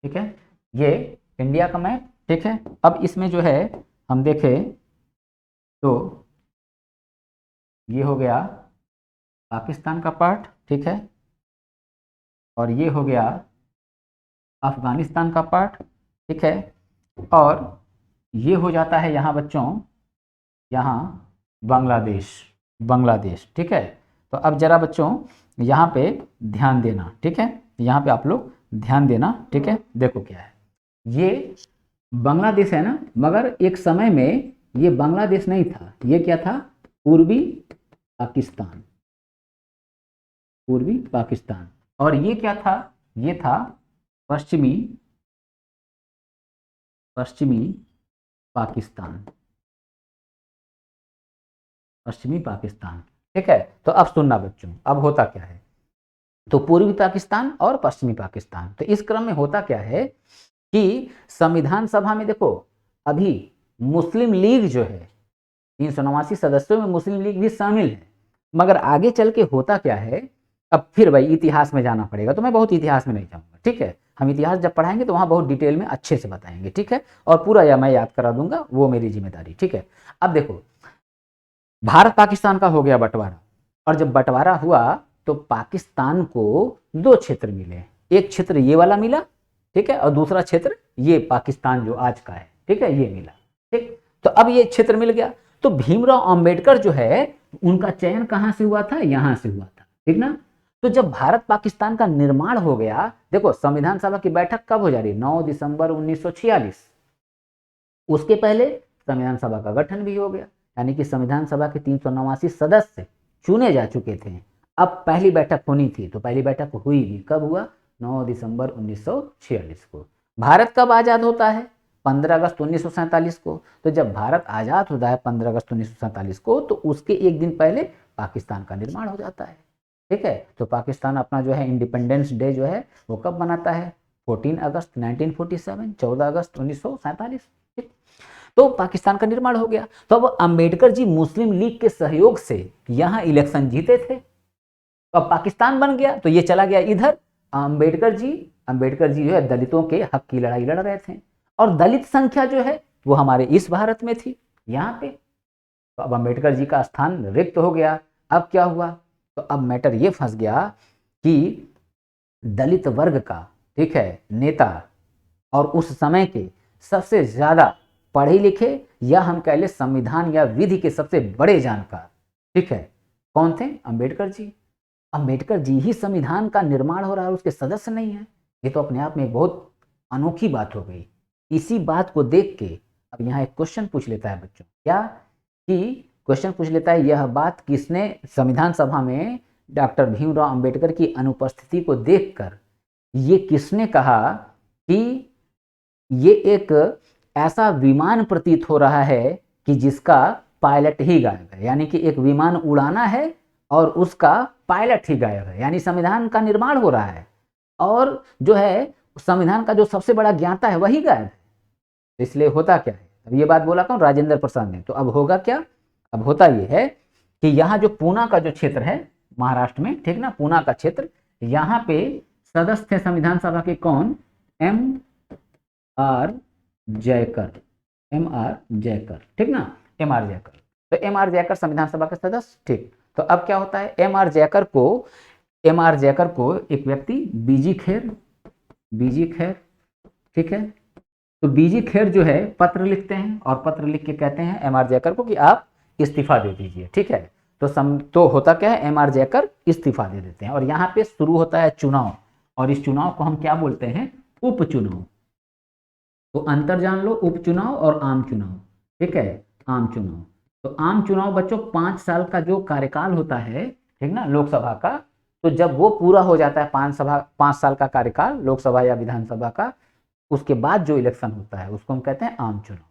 ठीक है, ये इंडिया का मैप, ठीक है। अब इसमें जो है हम देखें तो ये हो गया पाकिस्तान का पार्ट, ठीक है, और ये हो गया अफगानिस्तान का पार्ट, ठीक है, और ये हो जाता है यहाँ बच्चों, यहाँ बांग्लादेश, बांग्लादेश, ठीक है। तो अब जरा बच्चों यहाँ पे ध्यान देना, ठीक है, यहाँ पे आप लोग ध्यान देना, ठीक है। देखो क्या है, ये बांग्लादेश है ना, मगर एक समय में ये बांग्लादेश नहीं था, ये क्या था, पूर्वी पाकिस्तान, पूर्वी पाकिस्तान। और ये क्या था, ये था पश्चिमी, पश्चिमी पाकिस्तान, पश्चिमी पाकिस्तान, ठीक है। तो अब सुनना बच्चों, अब होता क्या है, तो पूर्वी पाकिस्तान और पश्चिमी पाकिस्तान, तो इस क्रम में होता क्या है कि संविधान सभा में देखो अभी मुस्लिम लीग जो है 389 सदस्यों में मुस्लिम लीग भी शामिल है, मगर आगे चल के होता क्या है, अब फिर भाई इतिहास में जाना पड़ेगा, तो मैं बहुत इतिहास में नहीं जाऊंगा, ठीक है। हम इतिहास जब पढ़ाएंगे तो वहां बहुत डिटेल में अच्छे से बताएंगे, ठीक है, और पूरा या मैं याद करा दूंगा, वो मेरी जिम्मेदारी, ठीक है। अब देखो भारत पाकिस्तान का हो गया बंटवारा, और जब बंटवारा हुआ तो पाकिस्तान को दो क्षेत्र मिले, एक क्षेत्र ये वाला मिला, ठीक है, और दूसरा क्षेत्र ये पाकिस्तान जो आज का है, ठीक है, ये मिला, ठीक। तो अब ये क्षेत्र मिल गया, तो भीमराव अंबेडकर जो है उनका चयन कहां से हुआ था, यहां से हुआ था, ठीक ना। तो जब भारत पाकिस्तान का निर्माण हो गया, देखो संविधान सभा की बैठक कब हो जा रही है, 9 दिसंबर 1946, उसके पहले संविधान सभा का गठन भी हो गया, यानी कि संविधान सभा के 389 सदस्य चुने जा चुके थे। अब पहली बैठक होनी थी, तो पहली बैठक हुई भी, कब हुआ, 9 दिसंबर 1946 को। भारत कब आज़ाद होता है, 15 अगस्त 1947 को। तो जब भारत आज़ाद होता है 15 अगस्त 1947 को, तो उसके एक दिन पहले पाकिस्तान का निर्माण हो जाता है, ठीक है। तो पाकिस्तान अपना जो है इंडिपेंडेंस डे जो है वो कब मनाता है, 14 अगस्त 1947, 14 अगस्त 1947, ठीक। तो पाकिस्तान का निर्माण हो गया। तो अब अंबेडकर जी मुस्लिम लीग के सहयोग से यहाँ इलेक्शन जीते थे, तो अब पाकिस्तान बन गया, तो ये चला गया इधर। अंबेडकर जी जो है दलितों के हक की लड़ाई लड़ रहे थे, और दलित संख्या जो है वो हमारे इस भारत में थी यहाँ पे। तो अब अंबेडकर जी का स्थान रिक्त हो गया। अब क्या हुआ, तो अब मैटर ये फंस गया कि दलित वर्ग का, ठीक है, नेता और उस समय के सबसे ज्यादा पढ़े लिखे, या हम कह ले संविधान या विधि के सबसे बड़े जानकार, ठीक है, कौन थे, अंबेडकर जी। अंबेडकर जी ही संविधान का निर्माण हो रहा है, उसके सदस्य नहीं है। ये तो अपने आप में एक बहुत अनोखी बात हो गई। इसी बात को देख के अब यहाँ एक क्वेश्चन पूछ लेता है बच्चों, क्या कि क्वेश्चन पूछ लेता है, यह बात किसने संविधान सभा में डॉक्टर भीमराव अंबेडकर की अनुपस्थिति को देखकर ये किसने कहा कि ये एक ऐसा विमान प्रतीत हो रहा है कि जिसका पायलट ही गायब है, यानी कि एक विमान उड़ाना है और उसका पायलट ही गायब है, यानी संविधान का निर्माण हो रहा है और जो है संविधान का जो सबसे बड़ा ज्ञाता है वही गायब है। इसलिए होता क्या है, अब ये बात बोला कौन, राजेंद्र प्रसाद ने। तो अब होगा क्या, अब होता ये है कि यहाँ जो पूना का जो क्षेत्र है महाराष्ट्र में, ठीक ना, पूना का क्षेत्र, यहाँ पे सदस्य थे संविधान सभा के कौन, M.R. जयकर, M.R. जयकर, ठीक ना, M.R. जयकर। तो M.R. जयकर संविधान सभा के सदस्य, ठीक। तो अब क्या होता है, M.R. जयकर को एक व्यक्ति बीजी खेर, ठीक है, तो बीजी खेर जो है पत्र लिखते हैं और पत्र लिख के कहते हैं M.R. जयकर को कि आप इस्तीफा दे दीजिए, ठीक है। तो होता क्या है, M.R. जयकर इस्तीफा दे देते हैं और यहाँ पे शुरू होता है चुनाव, और इस चुनाव को हम क्या बोलते हैं, उपचुनाव। तो अंतर जान लो, उपचुनाव और आम चुनाव, ठीक है, आम चुनाव। तो आम चुनाव बच्चों 5 साल का जो कार्यकाल होता है, ठीक ना, लोकसभा का, तो जब वो पूरा हो जाता है 5 साल का कार्यकाल लोकसभा या विधानसभा का, उसके बाद जो इलेक्शन होता है उसको हम कहते हैं आम चुनाव।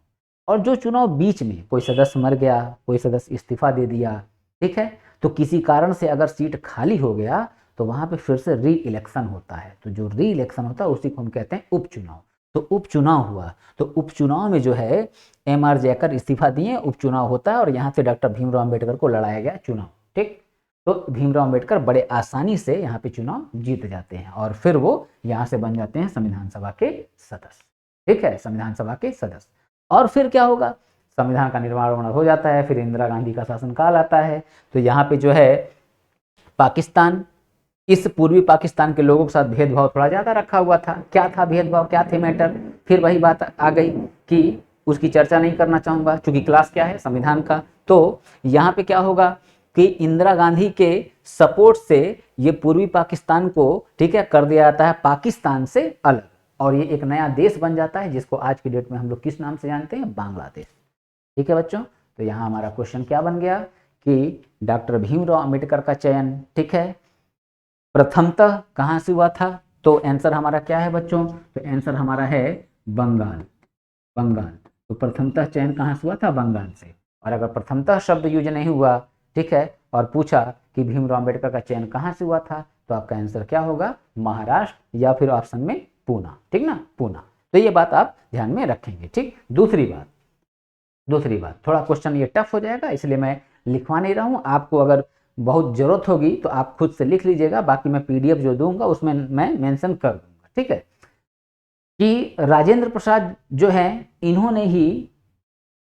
और जो चुनाव बीच में कोई सदस्य मर गया, कोई सदस्य इस्तीफा दे दिया, ठीक है, तो किसी कारण से अगर सीट खाली हो गया तो वहां पे फिर से री इलेक्शन होता है। तो जो री इलेक्शन होता है उसी को हम कहते हैं उपचुनाव। तो उपचुनाव हुआ, तो उपचुनाव में जो है M.R. जयकर इस्तीफा दिए, उपचुनाव होता है और यहाँ से डॉक्टर भीमराव अम्बेडकर को लड़ाया गया चुनाव, ठीक। तो भीमराव अम्बेडकर बड़े आसानी से यहाँ पे चुनाव जीत जाते हैं और फिर वो यहाँ से बन जाते हैं संविधान सभा के सदस्य, ठीक है, संविधान सभा के सदस्य। और फिर क्या होगा, संविधान का निर्माण हो जाता है, फिर इंदिरा गांधी का शासनकाल आता है। तो यहाँ पे जो है पाकिस्तान, इस पूर्वी पाकिस्तान के लोगों के साथ भेदभाव थोड़ा ज़्यादा रखा हुआ था। क्या था भेदभाव, क्या थे मैटर, फिर वही बात आ गई कि उसकी चर्चा नहीं करना चाहूँगा क्योंकि क्लास क्या है, संविधान का। तो यहाँ पे क्या होगा कि इंदिरा गांधी के सपोर्ट से ये पूर्वी पाकिस्तान को, ठीक है, कर दिया जाता है पाकिस्तान से अलग और ये एक नया देश बन जाता है जिसको आज की डेट में हम लोग किस नाम से जानते हैं, बांग्लादेश, ठीक है बच्चों। तो यहाँ हमारा क्वेश्चन क्या बन गया कि डॉक्टर भीमराव अम्बेडकर का चयन, ठीक है, प्रथमतः कहाँ से हुआ था। तो आंसर हमारा क्या है बच्चों, तो आंसर हमारा है बंगाल, बंगाल। तो प्रथमतः चयन कहाँ से हुआ था, बंगाल से। और अगर प्रथमतः शब्द यूज नहीं हुआ, ठीक है, और पूछा कि भीमराव अम्बेडकर का चयन कहाँ से हुआ था, तो आपका आंसर क्या होगा, महाराष्ट्र या फिर ऑप्शन में पूना, ठीक ना, पूना। तो ये बात आप ध्यान में रखेंगे, ठीक। दूसरी बात थोड़ा क्वेश्चन ये टफ हो जाएगा इसलिए मैं लिखवा नहीं रहा हूँ, आपको अगर बहुत जरूरत होगी तो आप खुद से लिख लीजिएगा, बाकी मैं PDF जो दूंगा उसमें मैं मेंशन कर दूंगा, ठीक है। कि राजेंद्र प्रसाद जो है, इन्होंने ही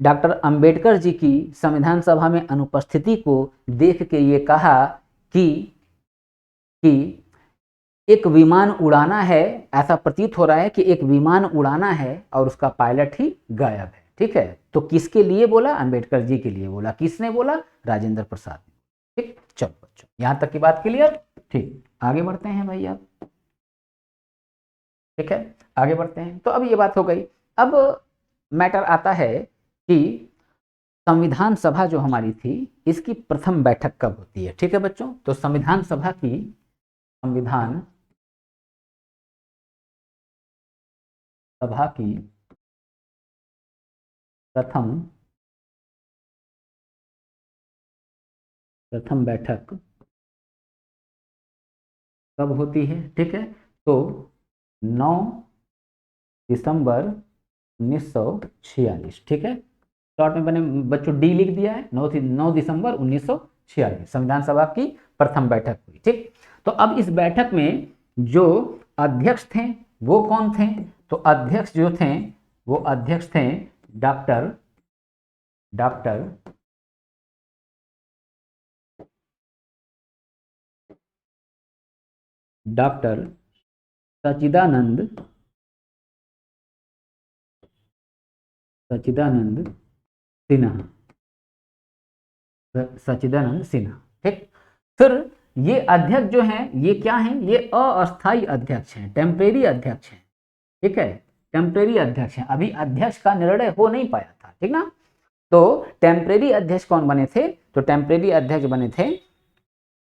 डॉक्टर अंबेडकर जी की संविधान सभा में अनुपस्थिति को देख के ये कहा कि एक विमान उड़ाना है, ऐसा प्रतीत हो रहा है कि एक विमान उड़ाना है और उसका पायलट ही गायब है, ठीक है। तो किसके लिए बोला, अंबेडकर जी के लिए बोला। किसने बोला, राजेंद्र प्रसाद ने, ठीक। चलो बच्चों यहां तक की बात क्लियर, ठीक। आगे बढ़ते हैं भाई आप, ठीक है, आगे बढ़ते हैं। तो अब ये बात हो गई। अब मैटर आता है कि संविधान सभा जो हमारी थी इसकी प्रथम बैठक कब होती है, ठीक है बच्चों। तो संविधान सभा की प्रथम बैठक कब होती है, ठीक है। तो 9 दिसंबर 1946, ठीक है। शॉर्ट में मैंने बच्चों डी लिख दिया है, 9 दिसंबर 1946 संविधान सभा की प्रथम बैठक हुई, ठीक। तो अब इस बैठक में जो अध्यक्ष थे वो कौन थे, तो अध्यक्ष जो थे वो अध्यक्ष थे doctor doctor doctor Sachchidanand Sachchidanand Sinha, सच्चिदानंद सिन्हा, ठीक। फिर ये अध्यक्ष जो हैं ये क्या हैं, ये अस्थायी अध्यक्ष हैं, टेम्परेरी अध्यक्ष हैं, ठीक है, टेम्परेरी अध्यक्ष हैं। अभी अध्यक्ष का निर्णय हो नहीं पाया था, ठीक ना। तो टेम्परेरी अध्यक्ष कौन बने थे, तो टेम्परेरी अध्यक्ष बने थे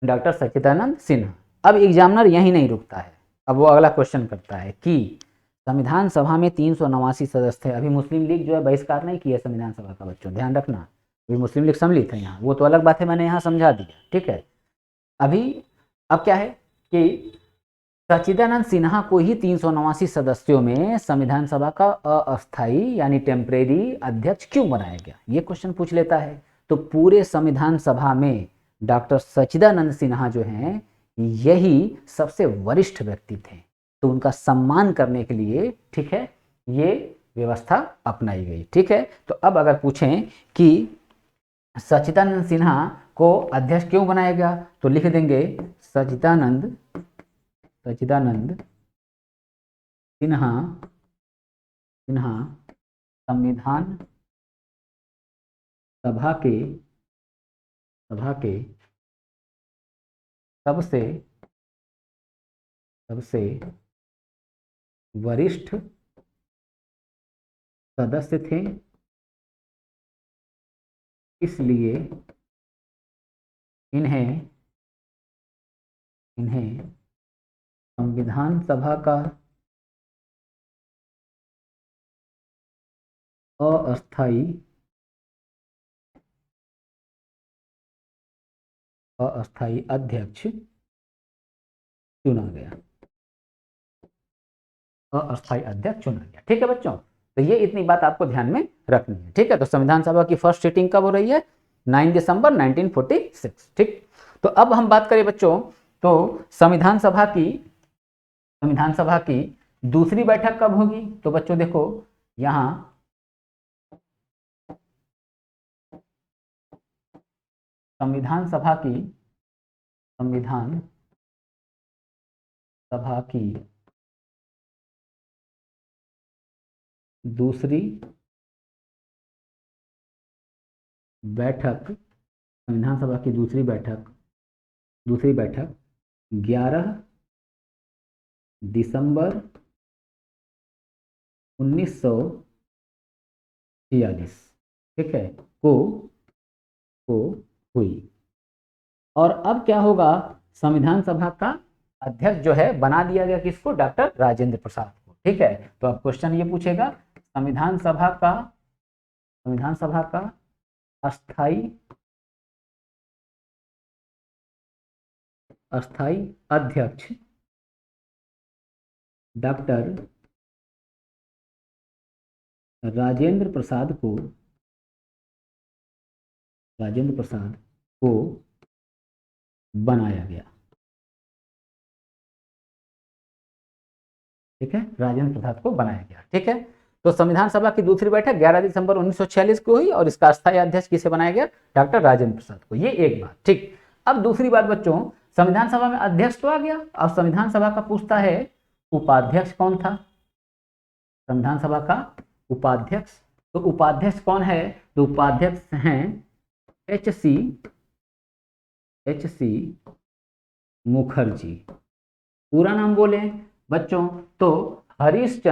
डॉक्टर सच्चिदानंद सिन्हा। अब एग्जामिनर यहीं नहीं रुकता है, अब वो अगला क्वेश्चन करता है कि संविधान सभा में 389 सदस्य थे। अभी मुस्लिम लीग जो है बहिष्कार नहीं किया संविधान सभा का, बच्चों ध्यान रखना। अभी मुस्लिम लीग सम्मिलित है यहाँ, वो तो अलग बात है, मैंने यहाँ समझा दिया, ठीक है। अभी अब क्या है कि सच्चिदानंद सिन्हा को ही 389 सदस्यों में संविधान सभा का अस्थायी यानी टेम्परेरी अध्यक्ष क्यों बनाया गया, ये क्वेश्चन पूछ लेता है। तो पूरे संविधान सभा में डॉक्टर सच्चिदानंद सिन्हा जो हैं यही सबसे वरिष्ठ व्यक्ति थे, तो उनका सम्मान करने के लिए, ठीक है, ये व्यवस्था अपनाई गई, ठीक है। तो अब अगर पूछें कि सच्चिदानंद सिन्हा को अध्यक्ष क्यों बनाया गया, तो लिख देंगे सच्चिदानंद सिन्हा सिन्हा संविधान सभा के सबसे वरिष्ठ सदस्य थे इसलिए इन्हें संविधान सभा का अस्थाई अध्यक्ष चुना गया। अस्थाई अध्यक्ष चुना गया। ठीक है बच्चों, तो ये इतनी बात आपको ध्यान में रखनी है। ठीक है, तो संविधान सभा की फर्स्ट सीटिंग कब हो रही है? 9 दिसंबर 1946। ठीक, तो अब हम बात करें बच्चों, तो संविधान सभा की दूसरी बैठक कब होगी? तो बच्चों देखो, यहां संविधान सभा की दूसरी बैठक 11 दिसंबर 1946, ठीक है, को हुई। और अब क्या होगा? संविधान सभा का अध्यक्ष जो है बना दिया गया किसको? डॉक्टर राजेंद्र प्रसाद को। ठीक है, तो अब क्वेश्चन ये पूछेगा, संविधान सभा का अस्थाई अध्यक्ष डॉक्टर राजेंद्र प्रसाद को बनाया गया। ठीक है, राजेंद्र प्रसाद को बनाया गया। ठीक है, तो संविधान सभा की दूसरी बैठक 11 दिसंबर 1946 को हुई और इसका अस्थायी अध्यक्ष किसे बनाया गया? डॉक्टर राजेंद्र प्रसाद को। ये एक बात। ठीक, अब दूसरी बात बच्चों, संविधान सभा में अध्यक्ष तो आ गया, अब संविधान सभा का पूछता है उपाध्यक्ष कौन था? संविधान सभा का उपाध्यक्ष, तो उपाध्यक्ष कौन है? तो उपाध्यक्ष हैं एच सी मुखर्जी। पूरा नाम बोले बच्चों, तो हरीश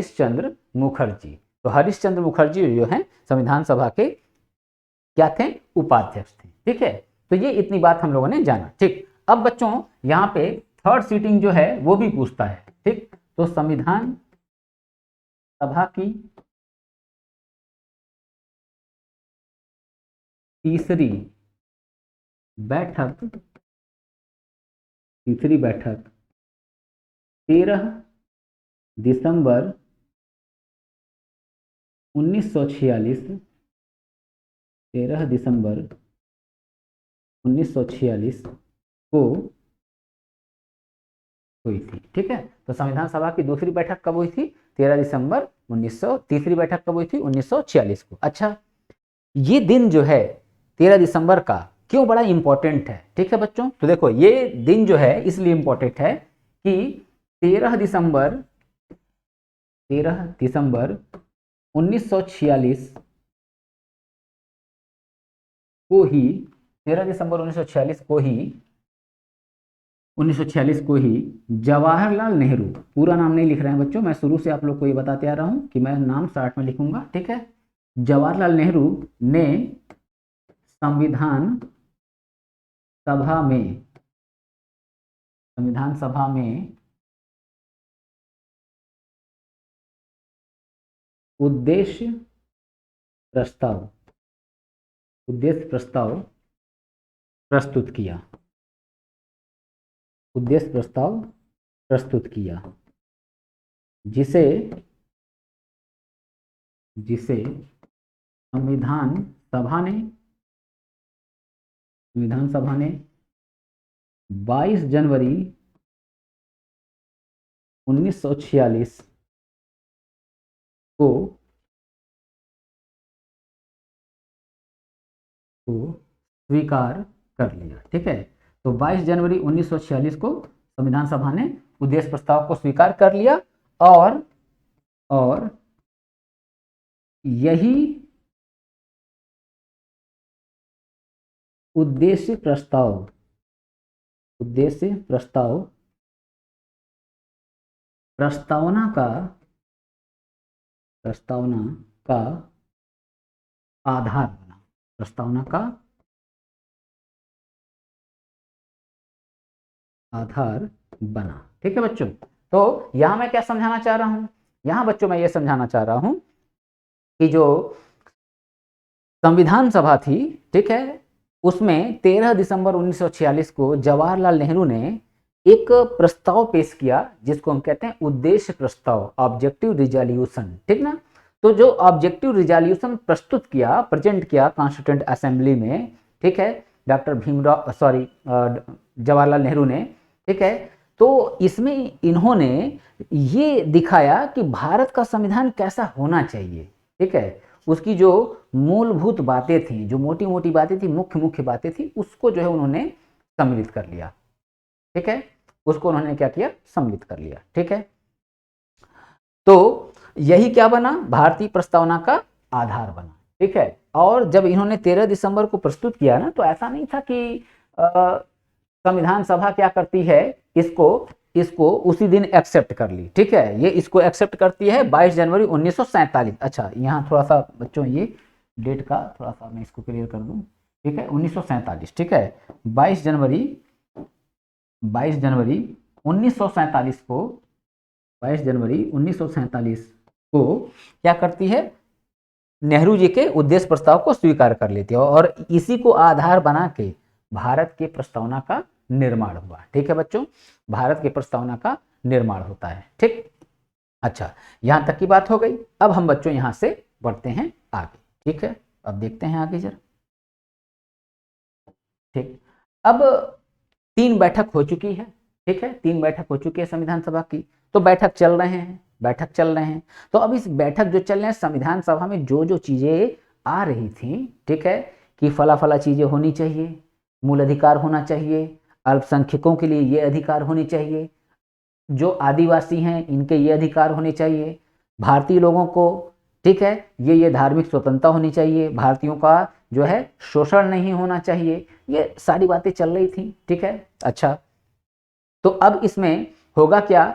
चंद्र मुखर्जी। तो हरीश चंद्र मुखर्जी जो है संविधान सभा के क्या थे? उपाध्यक्ष थे। ठीक है, तो ये इतनी बात हम लोगों ने जाना। ठीक, अब बच्चों यहाँ पे थर्ड सीटिंग जो है वो भी पूछता है। ठीक, तो संविधान सभा की तीसरी बैठक 13 दिसंबर 1946 को हुई थी। ठीक है, तो संविधान सभा की दूसरी बैठक कब हुई थी? 13 दिसंबर 1900। तीसरी बैठक कब हुई थी? 1946 को। अच्छा, ये दिन जो है 13 दिसंबर का क्यों बड़ा इंपॉर्टेंट है? ठीक है बच्चों, तो देखो ये दिन जो है इसलिए इंपॉर्टेंट है कि 13 दिसंबर 1946 को ही 13 दिसंबर 1946 को ही जवाहरलाल नेहरू, पूरा नाम नहीं लिख रहे हैं बच्चों, मैं शुरू से आप लोग को ये बताते आ रहा हूं कि मैं नाम शॉर्ट में लिखूंगा। ठीक है, जवाहरलाल नेहरू ने संविधान सभा में उद्देश्य प्रस्ताव प्रस्तुत किया, जिसे संविधान सभा ने 22 जनवरी 1946 को स्वीकार कर लिया। ठीक है, तो 22 जनवरी 1946 को संविधान सभा ने उद्देश्य प्रस्ताव को स्वीकार कर लिया और यही उद्देश्य प्रस्ताव प्रस्तावना का आधार बना। प्रस्तावना का आधार बना। ठीक है बच्चों, तो यहां मैं क्या समझाना चाह रहा हूं, यहां बच्चों मैं ये समझाना चाह रहा हूं कि जो संविधान सभा थी, ठीक है, उसमें 13 दिसंबर 1946 को जवाहरलाल नेहरू ने एक प्रस्ताव पेश किया जिसको हम कहते हैं उद्देश्य प्रस्ताव, ऑब्जेक्टिव रिजोल्यूशन, ठीक ना। तो जो ऑब्जेक्टिव रिजोल्यूशन प्रस्तुत किया, प्रेजेंट किया कॉन्स्टिट्यूएंट असेंबली में, ठीक है, डॉक्टर भीमराव सॉरी जवाहरलाल नेहरू ने, ठीक है, तो इसमें इन्होंने ये दिखाया कि भारत का संविधान कैसा होना चाहिए, ठीक है, उसकी जो मूलभूत बातें थी, जो मोटी मोटी बातें थी, मुख्य मुख्य बातें थी, उसको जो है उन्होंने सम्मिलित कर लिया, ठीक है, उसको उन्होंने क्या किया, सम्मिलित कर लिया, ठीक है। तो यही क्या बना, भारतीय प्रस्तावना का आधार बना, ठीक है। और जब इन्होंने 13 दिसंबर को प्रस्तुत किया ना, तो ऐसा नहीं था कि संविधान सभा क्या करती है, इसको इसको उसी दिन एक्सेप्ट कर ली, ठीक है, ये इसको एक्सेप्ट करती है 22 जनवरी 1947। अच्छा, यहाँ थोड़ा सा बच्चों ये डेट का थोड़ा सा मैं इसको क्लियर कर दूं, ठीक है, 1947, ठीक है, 22 जनवरी 1947 को, 22 जनवरी 1947 को क्या करती है, नेहरू जी के उद्देश्य प्रस्ताव को स्वीकार कर लेती है और इसी को आधार बना के भारत के प्रस्तावना का निर्माण हुआ, ठीक है बच्चों, भारत के प्रस्तावना का निर्माण होता है, ठीक। अच्छा, यहां तक की बात हो गई। अब हम बच्चों यहां से बढ़ते हैं आगे, ठीक है, अब देखते हैं आगे जरा, ठीक। अब 3 बैठक हो चुकी है, ठीक है, 3 बैठक हो चुकी है संविधान सभा की, तो बैठक चल रहे हैं, बैठक चल रहे हैं। तो अब इस बैठक जो चल रहे हैं संविधान सभा में जो जो चीजें आ रही थी, ठीक है, कि फला फला चीजें होनी चाहिए, मूल अधिकार होना चाहिए, अल्पसंख्यकों के लिए ये अधिकार होने चाहिए, जो आदिवासी हैं इनके ये अधिकार होने चाहिए, भारतीय लोगों को, ठीक है, ये धार्मिक स्वतंत्रता होनी चाहिए, भारतीयों का जो है शोषण नहीं होना चाहिए, ये सारी बातें चल रही थी, ठीक है। अच्छा, तो अब इसमें होगा क्या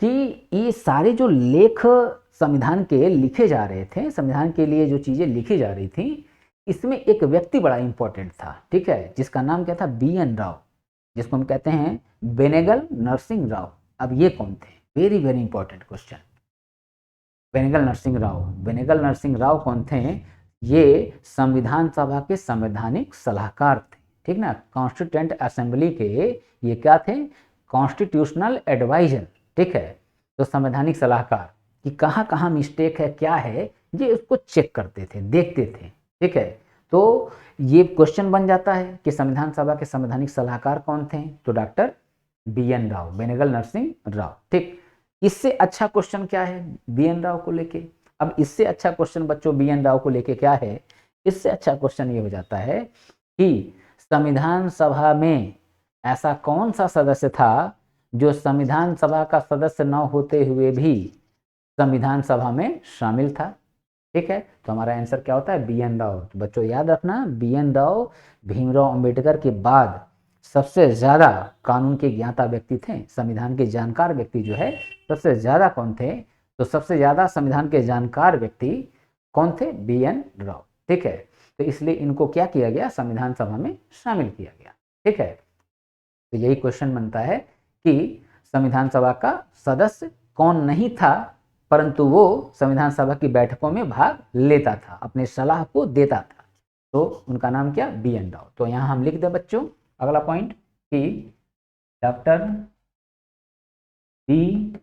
कि ये सारे जो लेख संविधान के लिखे जा रहे थे, संविधान के लिए जो चीजें लिखी जा रही थी, इसमें एक व्यक्ति बड़ा इंपॉर्टेंट था, ठीक है, जिसका नाम क्या था, BN राव, जिसको हम कहते हैं बेनेगल नरसिंह राव। अब ये कौन थे, very very important question, Benegal Narsing Rau, Benegal Narsing Rau कौन थे, ये संविधान सभा के संवैधानिक सलाहकार थे, ठीक ना, कॉन्स्टिट्यूएंट असेंबली के ये क्या थे, कॉन्स्टिट्यूशनल एडवाइजर, ठीक है, तो संवैधानिक सलाहकार कि कहाँ कहाँ मिस्टेक है, क्या है, ये उसको चेक करते थे, देखते थे, ठीक है। तो ये क्वेश्चन बन जाता है कि संविधान सभा के संवैधानिक सलाहकार कौन थे, तो डॉक्टर BN राव, बेनेगल नरसिंह राव, ठीक। इससे अच्छा क्वेश्चन क्या है BN राव को लेके, अब इससे अच्छा क्वेश्चन बच्चों BN राव को लेके क्या है, इससे अच्छा क्वेश्चन ये हो जाता है कि संविधान सभा में ऐसा कौन सा सदस्य था जो संविधान सभा का सदस्य न होते हुए भी संविधान सभा में शामिल था, ठीक है। तो हमारा आंसर क्या होता है, BN राव। तो बच्चों याद रखना, BN राव भीमराव अंबेडकर के बाद सबसे ज्यादा कानून के ज्ञाता व्यक्ति थे, संविधान के जानकार व्यक्ति जो है सबसे ज्यादा कौन थे, तो सबसे ज्यादा संविधान के जानकार व्यक्ति कौन थे, BN राव, ठीक है। तो इसलिए इनको क्या किया गया, संविधान सभा में शामिल किया गया, ठीक है। तो यही क्वेश्चन बनता है कि संविधान सभा का सदस्य कौन नहीं था, परंतु वो संविधान सभा की बैठकों में भाग लेता था, अपने सलाह को देता था, तो उनका नाम क्या, BN राव। तो यहाँ हम लिख दें बच्चों अगला पॉइंट कि doctor BN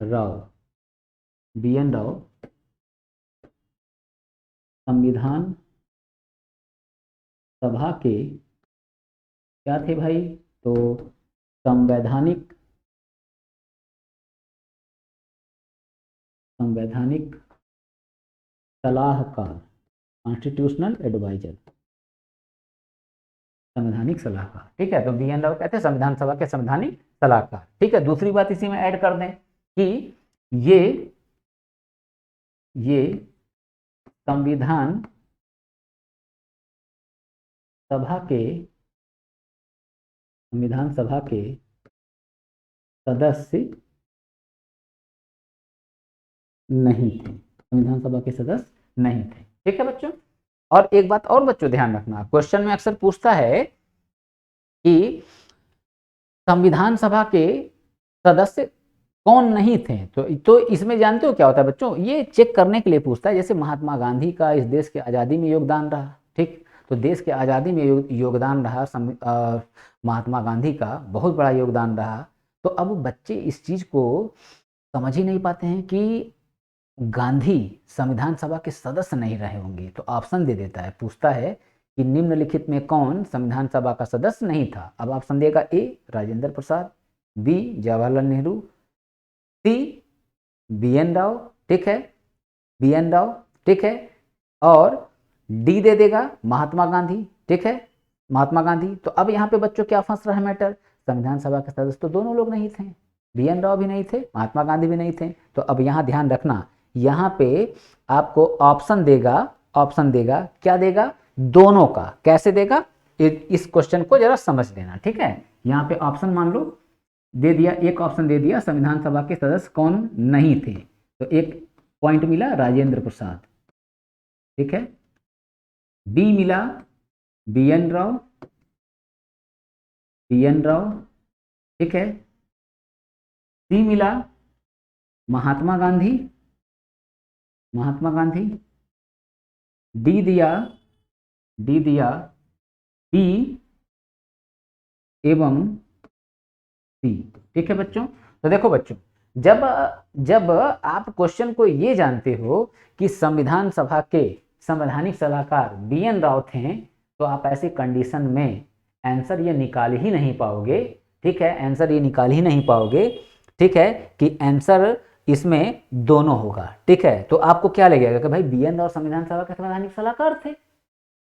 Rao, BN Rao संविधान सभा के क्या थे भाई, तो संवैधानिक संवैधानिक सलाहकार, कॉन्स्टिट्यूशनल एडवाइजर, संवैधानिक सलाहकार, ठीक है। तो BN राव कहते हैं संविधान सभा के संवैधानिक सलाहकार, ठीक है। दूसरी बात इसी में ऐड कर दें कि ये संविधान सभा के सदस्य नहीं थे, संविधान सभा के सदस्य नहीं थे। ठीक है बच्चों। और एक बात और बच्चों ध्यान रखना, क्वेश्चन में अक्सर पूछता है कि संविधान सभा के सदस्य कौन नहीं थे, तो इसमें जानते हो क्या होता है बच्चों, ये चेक करने के लिए पूछता है। जैसे महात्मा गांधी का इस देश के आज़ादी में योगदान रहा, ठीक, तो देश के आज़ादी में योगदान रहा, महात्मा गांधी का बहुत बड़ा योगदान रहा। तो अब बच्चे इस चीज़ को समझ ही नहीं पाते हैं कि गांधी संविधान सभा के सदस्य नहीं रहे होंगे, तो ऑप्शन दे देता है, पूछता है कि निम्नलिखित में कौन संविधान सभा का सदस्य नहीं था। अब ऑप्शन देगा ए राजेंद्र प्रसाद, बी जवाहरलाल नेहरू, सी बी.एन. राव, ठीक है, बी.एन. राव, ठीक है, और डी दे देगा महात्मा गांधी, ठीक है, महात्मा गांधी। तो अब यहाँ पे बच्चों क्या फंस रहा है मैटर, संविधान सभा के सदस्य तो दोनों लोग नहीं थे, बी.एन. राव भी नहीं थे, महात्मा गांधी भी नहीं थे। तो अब यहाँ ध्यान रखना, यहाँ पे आपको ऑप्शन देगा क्या देगा, दोनों का। कैसे देगा, इस क्वेश्चन को जरा समझ लेना, ठीक है। यहाँ पे ऑप्शन मान लो दे दिया, एक ऑप्शन दे दिया संविधान सभा के सदस्य कौन नहीं थे, तो एक पॉइंट मिला राजेंद्र प्रसाद, ठीक है, बी मिला बी.एन. राव, ठीक है, सी मिला महात्मा गांधी, डी दिया बी एवं सी, ठीक है बच्चों। तो देखो बच्चों, जब आप क्वेश्चन को ये जानते हो कि संविधान सभा के संवैधानिक सलाहकार बी.एन. राव थे, तो आप ऐसी कंडीशन में आंसर ये निकाल ही नहीं पाओगे, ठीक है, आंसर ये निकाल ही नहीं पाओगे, ठीक है, कि आंसर इसमें दोनों होगा, ठीक है। तो आपको क्या लगेगा कि भाई बी.एन. राव संविधान सभा के संवैधानिक सलाहकार थे,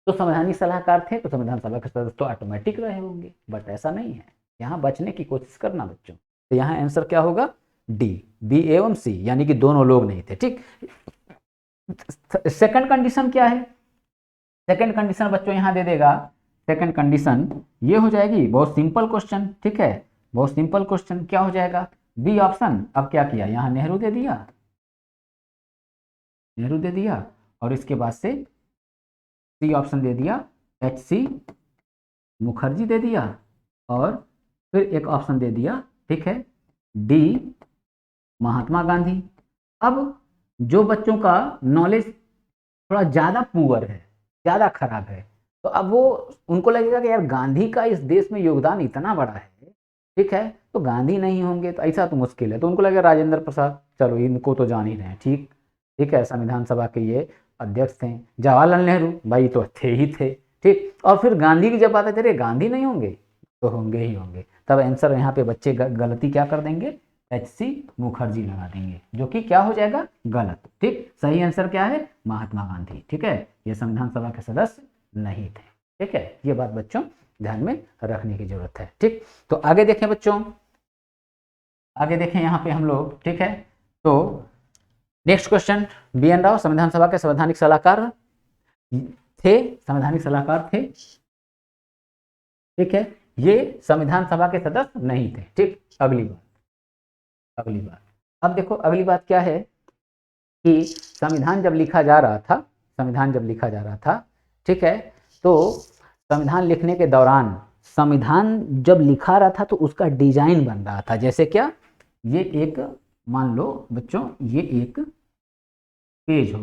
तो संवैधानिक सलाहकार थे तो संविधान सभा के सदस्य तो ऑटोमेटिक रहे होंगे, बट ऐसा नहीं है। यहाँ बचने की कोशिश करना बच्चों, तो यहाँ आंसर क्या होगा, डी, बी एवं सी, यानी कि दोनों लोग नहीं थे, ठीक। सेकंड कंडीशन क्या है, सेकंड कंडीशन बच्चों यहाँ दे देगा, सेकंड कंडीशन ये हो जाएगी, बहुत सिंपल क्वेश्चन, ठीक है, बहुत सिंपल क्वेश्चन, क्या हो जाएगा, बी ऑप्शन। अब क्या किया, यहाँ नेहरू दे दिया, और इसके बाद से सी ऑप्शन दे दिया, एच.सी. मुखर्जी दे दिया, और फिर एक ऑप्शन दे दिया, ठीक है, डी महात्मा गांधी। अब जो बच्चों का नॉलेज थोड़ा ज़्यादा पुअर है, ज़्यादा खराब है, तो अब वो उनको लगेगा कि यार गांधी का इस देश में योगदान इतना बड़ा है, ठीक है, तो गांधी नहीं होंगे तो ऐसा तो मुश्किल है, तो उनको लगेगा राजेंद्र प्रसाद, चलो इनको तो जान ही रहे हैं, ठीक है, संविधान सभा के ये अध्यक्ष थे। जवाहरलाल नेहरू भाई तो थे ही थे, ठीक, और फिर गांधी की जब बात है, गांधी नहीं होंगे तो होंगे ही होंगे, तब आंसर यहाँ पे बच्चे गलती क्या कर देंगे, एच.सी. मुखर्जी लगा देंगे, जो कि क्या हो जाएगा, गलत, ठीक। सही आंसर क्या है, महात्मा गांधी, ठीक है, ये संविधान सभा के सदस्य नहीं थे, ठीक है। ये बात बच्चों ध्यान में रखने की जरूरत है, ठीक। तो आगे देखें बच्चों, आगे देखें यहाँ पे हम लोग, ठीक है। तो नेक्स्ट क्वेश्चन, बी.एन. राव संविधान सभा के संवैधानिक सलाहकार थे, ठीक है, ये संविधान सभा के सदस्य नहीं थे, ठीक। अगली बात, अब देखो अगली बात क्या है कि संविधान जब लिखा जा रहा था, ठीक है, तो संविधान लिखने के दौरान संविधान जब लिखा रहा था तो उसका डिजाइन बन रहा था, जैसे क्या, ये एक, मान लो बच्चों ये एक पेज हो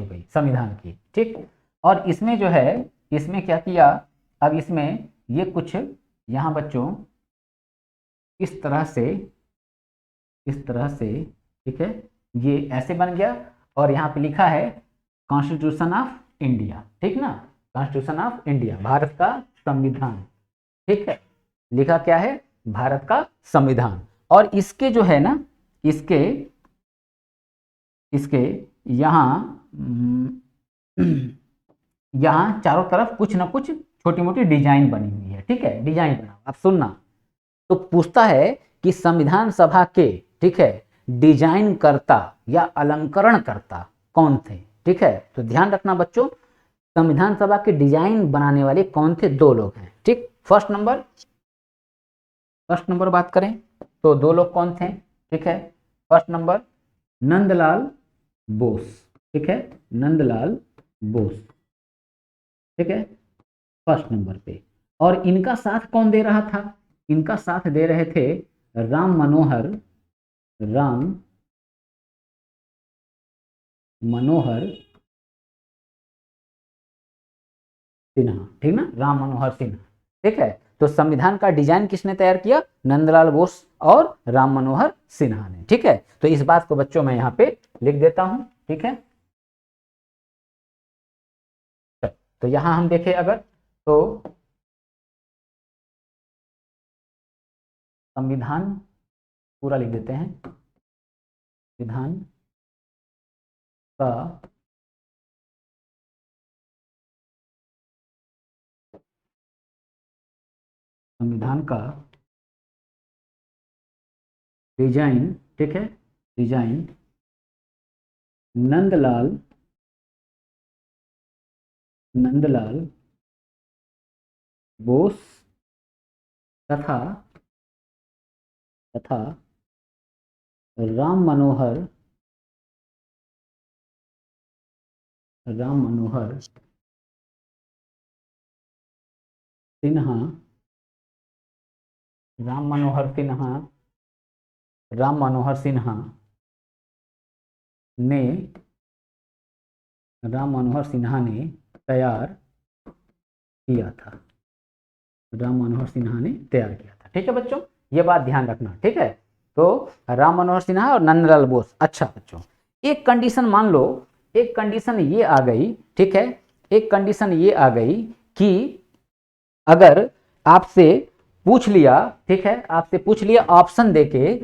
गई, संविधान की, ठीक। और इसमें जो है, इसमें क्या किया, अब इसमें ये कुछ यहाँ बच्चों इस तरह से, ठीक है, ये ऐसे बन गया, और यहाँ पे लिखा है कॉन्स्टिट्यूशन ऑफ इंडिया, ठीक ना, कॉन्स्टिट्यूशन ऑफ इंडिया, भारत का संविधान, ठीक है, लिखा क्या है, भारत का संविधान। और इसके जो है ना, इसके यहाँ चारों तरफ कुछ ना कुछ छोटी मोटी डिजाइन बनी हुई है, ठीक है, डिजाइन बना। अब सुनना, तो पूछता है कि संविधान सभा के, ठीक है, डिजाइन करता या अलंकरण करता कौन थे, ठीक है। तो ध्यान रखना बच्चों, संविधान सभा के डिजाइन बनाने वाले कौन थे, दो लोग हैं, ठीक। फर्स्ट नंबर बात करें तो दो लोग कौन थे, ठीक है। फर्स्ट नंबर नंदलाल बोस, ठीक है, नंदलाल बोस, ठीक है, फर्स्ट नंबर पे। और इनका साथ कौन दे रहा था? इनका साथ दे रहे थे राम मनोहर सिन्हा, ठीक ना, राम मनोहर सिन्हा, ठीक है। तो संविधान का डिजाइन किसने तैयार किया? नंदलाल बोस और राम मनोहर सिन्हा ने, ठीक है। तो इस बात को बच्चों मैं यहाँ पे लिख देता हूं, ठीक है। तो यहां हम देखें अगर, तो संविधान पूरा लिख देते हैं, संविधान का संविधान का डिजाइन, ठीक है, डिजाइन नंदलाल बोस तथा तथा राम मनोहर सिन्हा राम मनोहर सिन्हा राम मनोहर सिन्हा ने राम मनोहर सिन्हा ने तैयार किया था, राम मनोहर सिन्हा ने तैयार किया था, ठीक है बच्चों, ये बात ध्यान रखना, ठीक है। तो राम मनोहर सिन्हा और नंदलाल बोस। अच्छा बच्चों, एक कंडीशन मान लो, एक कंडीशन ये आ गई, ठीक है, एक कंडीशन ये आ गई कि अगर आपसे पूछ लिया, ठीक है, आपसे पूछ लिया ऑप्शन देके,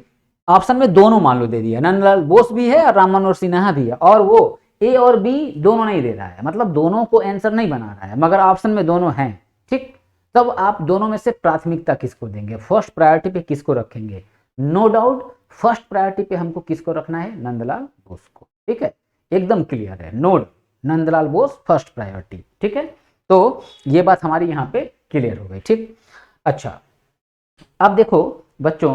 ऑप्शन में दोनों मान लो दे दिया, नंदलाल बोस भी है और राम मनोहर सिन्हा भी है, और वो ए और बी दोनों नहीं दे रहा है, मतलब दोनों को आंसर नहीं बना रहा है, मगर ऑप्शन में दोनों हैं, ठीक। तब आप दोनों में से प्राथमिकता किसको देंगे, फर्स्ट प्रायोरिटी पे किसको रखेंगे? नो डाउट फर्स्ट प्रायोरिटी पे हमको किसको रखना है? नंदलाल बोस को, ठीक है, एकदम क्लियर है, node Nandlal Bose first priority, ठीक है। तो ये बात हमारी यहाँ पे क्लियर हो गई, ठीक। अच्छा, अब देखो बच्चों,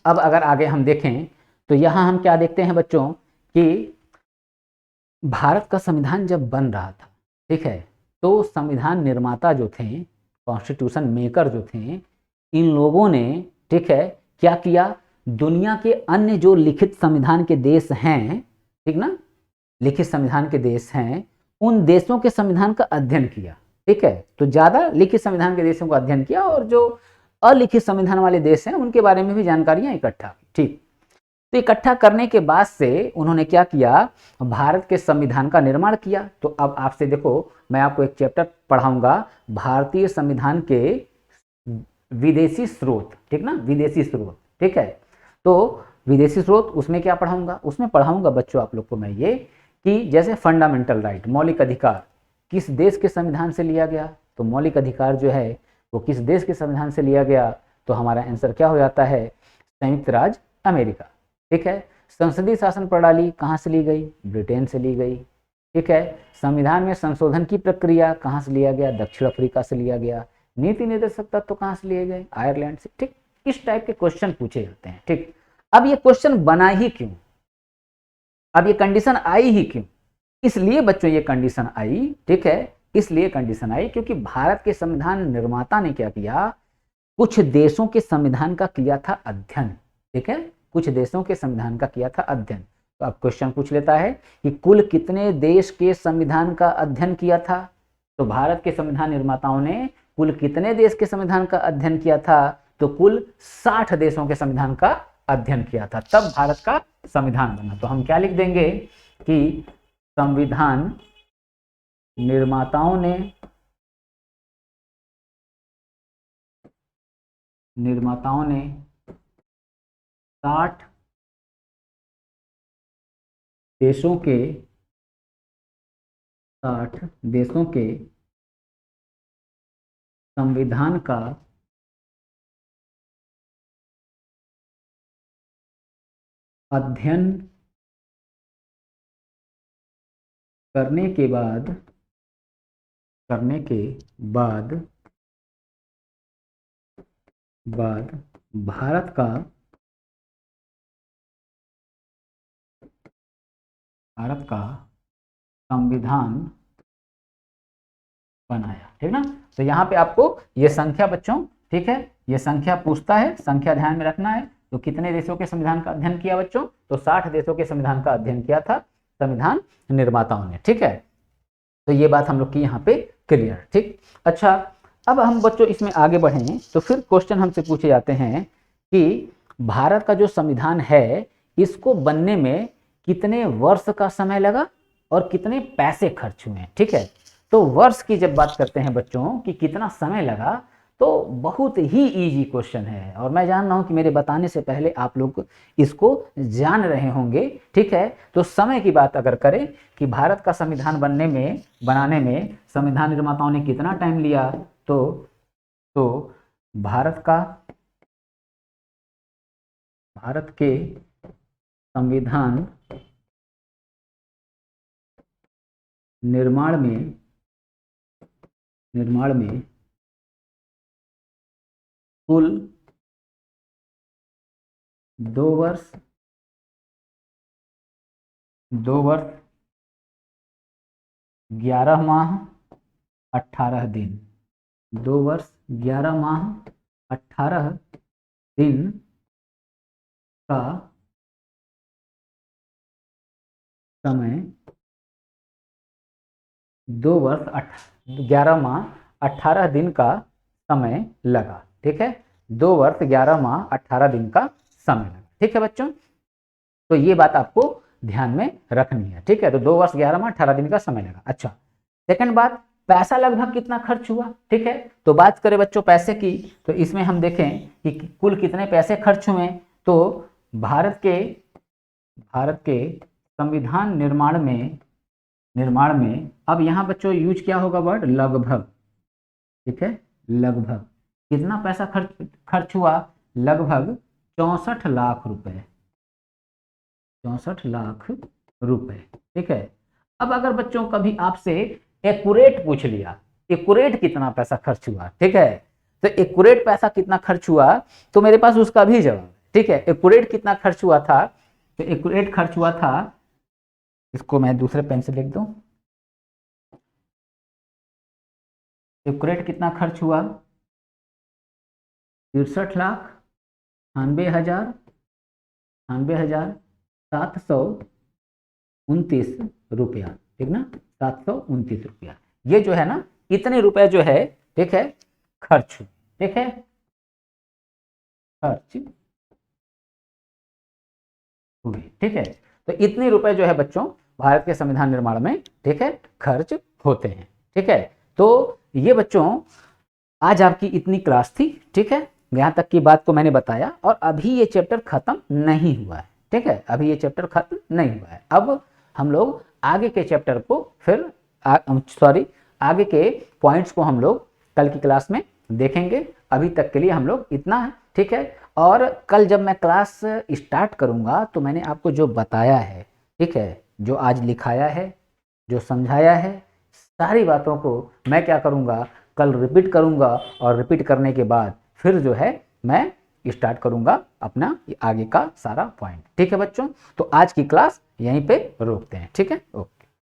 अब अगर आगे हम देखें तो यहां हम क्या देखते हैं बच्चों कि भारत का संविधान जब बन रहा था, ठीक है, तो संविधान निर्माता जो थे, कॉन्स्टिट्यूशन मेकर जो थे, इन लोगों ने, ठीक है, क्या किया? दुनिया के अन्य जो लिखित संविधान के देश हैं, ठीक ना, लिखित संविधान के देश हैं, उन देशों के संविधान का अध्ययन किया, ठीक है। तो ज्यादा लिखित संविधान के देशों का अध्ययन किया और जो अलिखित संविधान वाले देश हैं उनके बारे में भी जानकारियां इकट्ठा की, ठीक। तो इकट्ठा करने के बाद से उन्होंने क्या किया? भारत के संविधान का निर्माण किया। तो अब आपसे देखो, मैं आपको एक चैप्टर पढ़ाऊंगा, भारतीय संविधान के विदेशी स्रोत, ठीक ना, विदेशी स्रोत, ठीक है। तो विदेशी स्रोत, उसमें क्या पढ़ाऊंगा? उसमें पढ़ाऊंगा बच्चों आप लोग को मैं ये कि जैसे फंडामेंटल राइट, मौलिक अधिकार किस देश के संविधान से लिया गया, तो मौलिक अधिकार जो है वो किस देश के संविधान से लिया गया, तो हमारा आंसर क्या हो जाता है? संयुक्त राज्य अमेरिका, ठीक है। संसदीय शासन प्रणाली कहाँ से ली गई? ब्रिटेन से ली गई, ठीक है। संविधान में संशोधन की प्रक्रिया कहाँ से लिया गया? दक्षिण अफ्रीका से लिया गया। नीति निर्देशक तत्व कहाँ से लिए गए? आयरलैंड से, ठीक। इस टाइप के क्वेश्चन पूछे जाते हैं, ठीक। अब ये क्वेश्चन बना ही क्यों? अब ये कंडीशन आई ही क्यों? इसलिए बच्चों ये कंडीशन आई, ठीक है, इसलिए कंडीशन आई क्योंकि भारत के संविधान निर्माता ने क्या किया? कुछ देशों के संविधान का किया था अध्ययन, ठीक है, कुछ देशों के संविधान का किया था अध्ययन। तो अब क्वेश्चन पूछ लेता है कि कुल कितने देश के संविधान का अध्ययन किया था? तो भारत के संविधान निर्माताओं ने कुल कितने देश के संविधान का अध्ययन किया था? तो कुल 60 देशों के संविधान का अध्ययन किया था, तब भारत का संविधान बना। तो हम क्या लिख देंगे कि संविधान निर्माताओं ने 60 देशों के 60 देशों के संविधान का अध्ययन करने के बाद भारत का भारत का संविधान बनाया, ठीक ना। तो यहाँ पे आपको ये संख्या बच्चों, ठीक है, ये संख्या पूछता है, संख्या ध्यान में रखना है। तो कितने देशों के संविधान का अध्ययन किया बच्चों? तो 60 देशों के संविधान का अध्ययन किया था संविधान निर्माताओं ने, ठीक है। तो ये बात हम लोग की यहाँ पे क्लियर, ठीक। अच्छा, अब हम बच्चों इसमें आगे बढ़ें तो फिर क्वेश्चन हमसे पूछे जाते हैं कि भारत का जो संविधान है इसको बनने में कितने वर्ष का समय लगा और कितने पैसे खर्च हुए, ठीक है। तो वर्ष की जब बात करते हैं बच्चों कि कितना समय लगा, तो बहुत ही इजी क्वेश्चन है और मैं जान रहा हूं कि मेरे बताने से पहले आप लोग इसको जान रहे होंगे, ठीक है। तो समय की बात अगर करें कि भारत का संविधान बनाने में संविधान निर्माताओं ने कितना टाइम लिया, तो भारत के संविधान निर्माण में कुल 2 वर्ष 11 माह 18 दिन, 2 वर्ष 11 माह 18 दिन का समय, 2 वर्ष 11 माह 18 दिन का समय लगा, ठीक है। 2 वर्ष 11 माह 18 दिन का समय लगा, ठीक है बच्चों। तो ये बात आपको ध्यान में रखनी है, ठीक है। तो 2 वर्ष 11 माह 18 दिन का समय लगा। अच्छा, सेकंड बात, पैसा लगभग कितना खर्च हुआ, ठीक है। तो बात करें बच्चों पैसे की, तो इसमें हम देखें कि कुल कितने पैसे खर्च हुए। तो भारत के संविधान निर्माण में अब यहाँ बच्चों यूज क्या होगा वर्ड लगभग, ठीक है। लगभग कितना पैसा खर्च हुआ? लगभग 64 लाख रुपए, 64 लाख रुपए, ठीक है। अब अगर बच्चों कभी आपसे एक्यूरेट पूछ लिया, एक्यूरेट कितना पैसा खर्च हुआ, ठीक है, तो एक्यूरेट पैसा कितना खर्च हुआ तो मेरे पास उसका भी जवाब, ठीक है। एक्यूरेट कितना खर्च हुआ था? तो एक्यूरेट खर्च हुआ था, इसको मैं दूसरे पेन से लिख दूं, एक्यूरेट कितना खर्च हुआ? 63,98,729 रुपया, ठीक ना, 729 रुपया। ये जो है ना, इतने रुपए जो है, ठीक है, खर्च, ठीक है, खर्च हुए, ठीक है। तो इतने रुपए जो है बच्चों भारत के संविधान निर्माण में, ठीक है, खर्च होते हैं, ठीक है। तो ये बच्चों आज आपकी इतनी क्लास थी, ठीक है। यहाँ तक की बात को मैंने बताया और अभी ये चैप्टर खत्म नहीं हुआ है, ठीक है, अभी ये चैप्टर खत्म नहीं हुआ है। अब हम लोग आगे के चैप्टर को फिर आगे के पॉइंट्स को हम लोग कल की क्लास में देखेंगे। अभी तक के लिए हम लोग इतना है, ठीक है। और कल जब मैं क्लास स्टार्ट करूँगा तो मैंने आपको जो बताया है, ठीक है, जो आज लिखाया है, जो समझाया है, सारी बातों को मैं क्या करूँगा, कल रिपीट करूँगा और रिपीट करने के बाद फिर जो है मैं स्टार्ट करूँगा अपना आगे का सारा पॉइंट, ठीक है बच्चों। तो आज की क्लास यहीं पे रोकते हैं, ठीक है, ओके।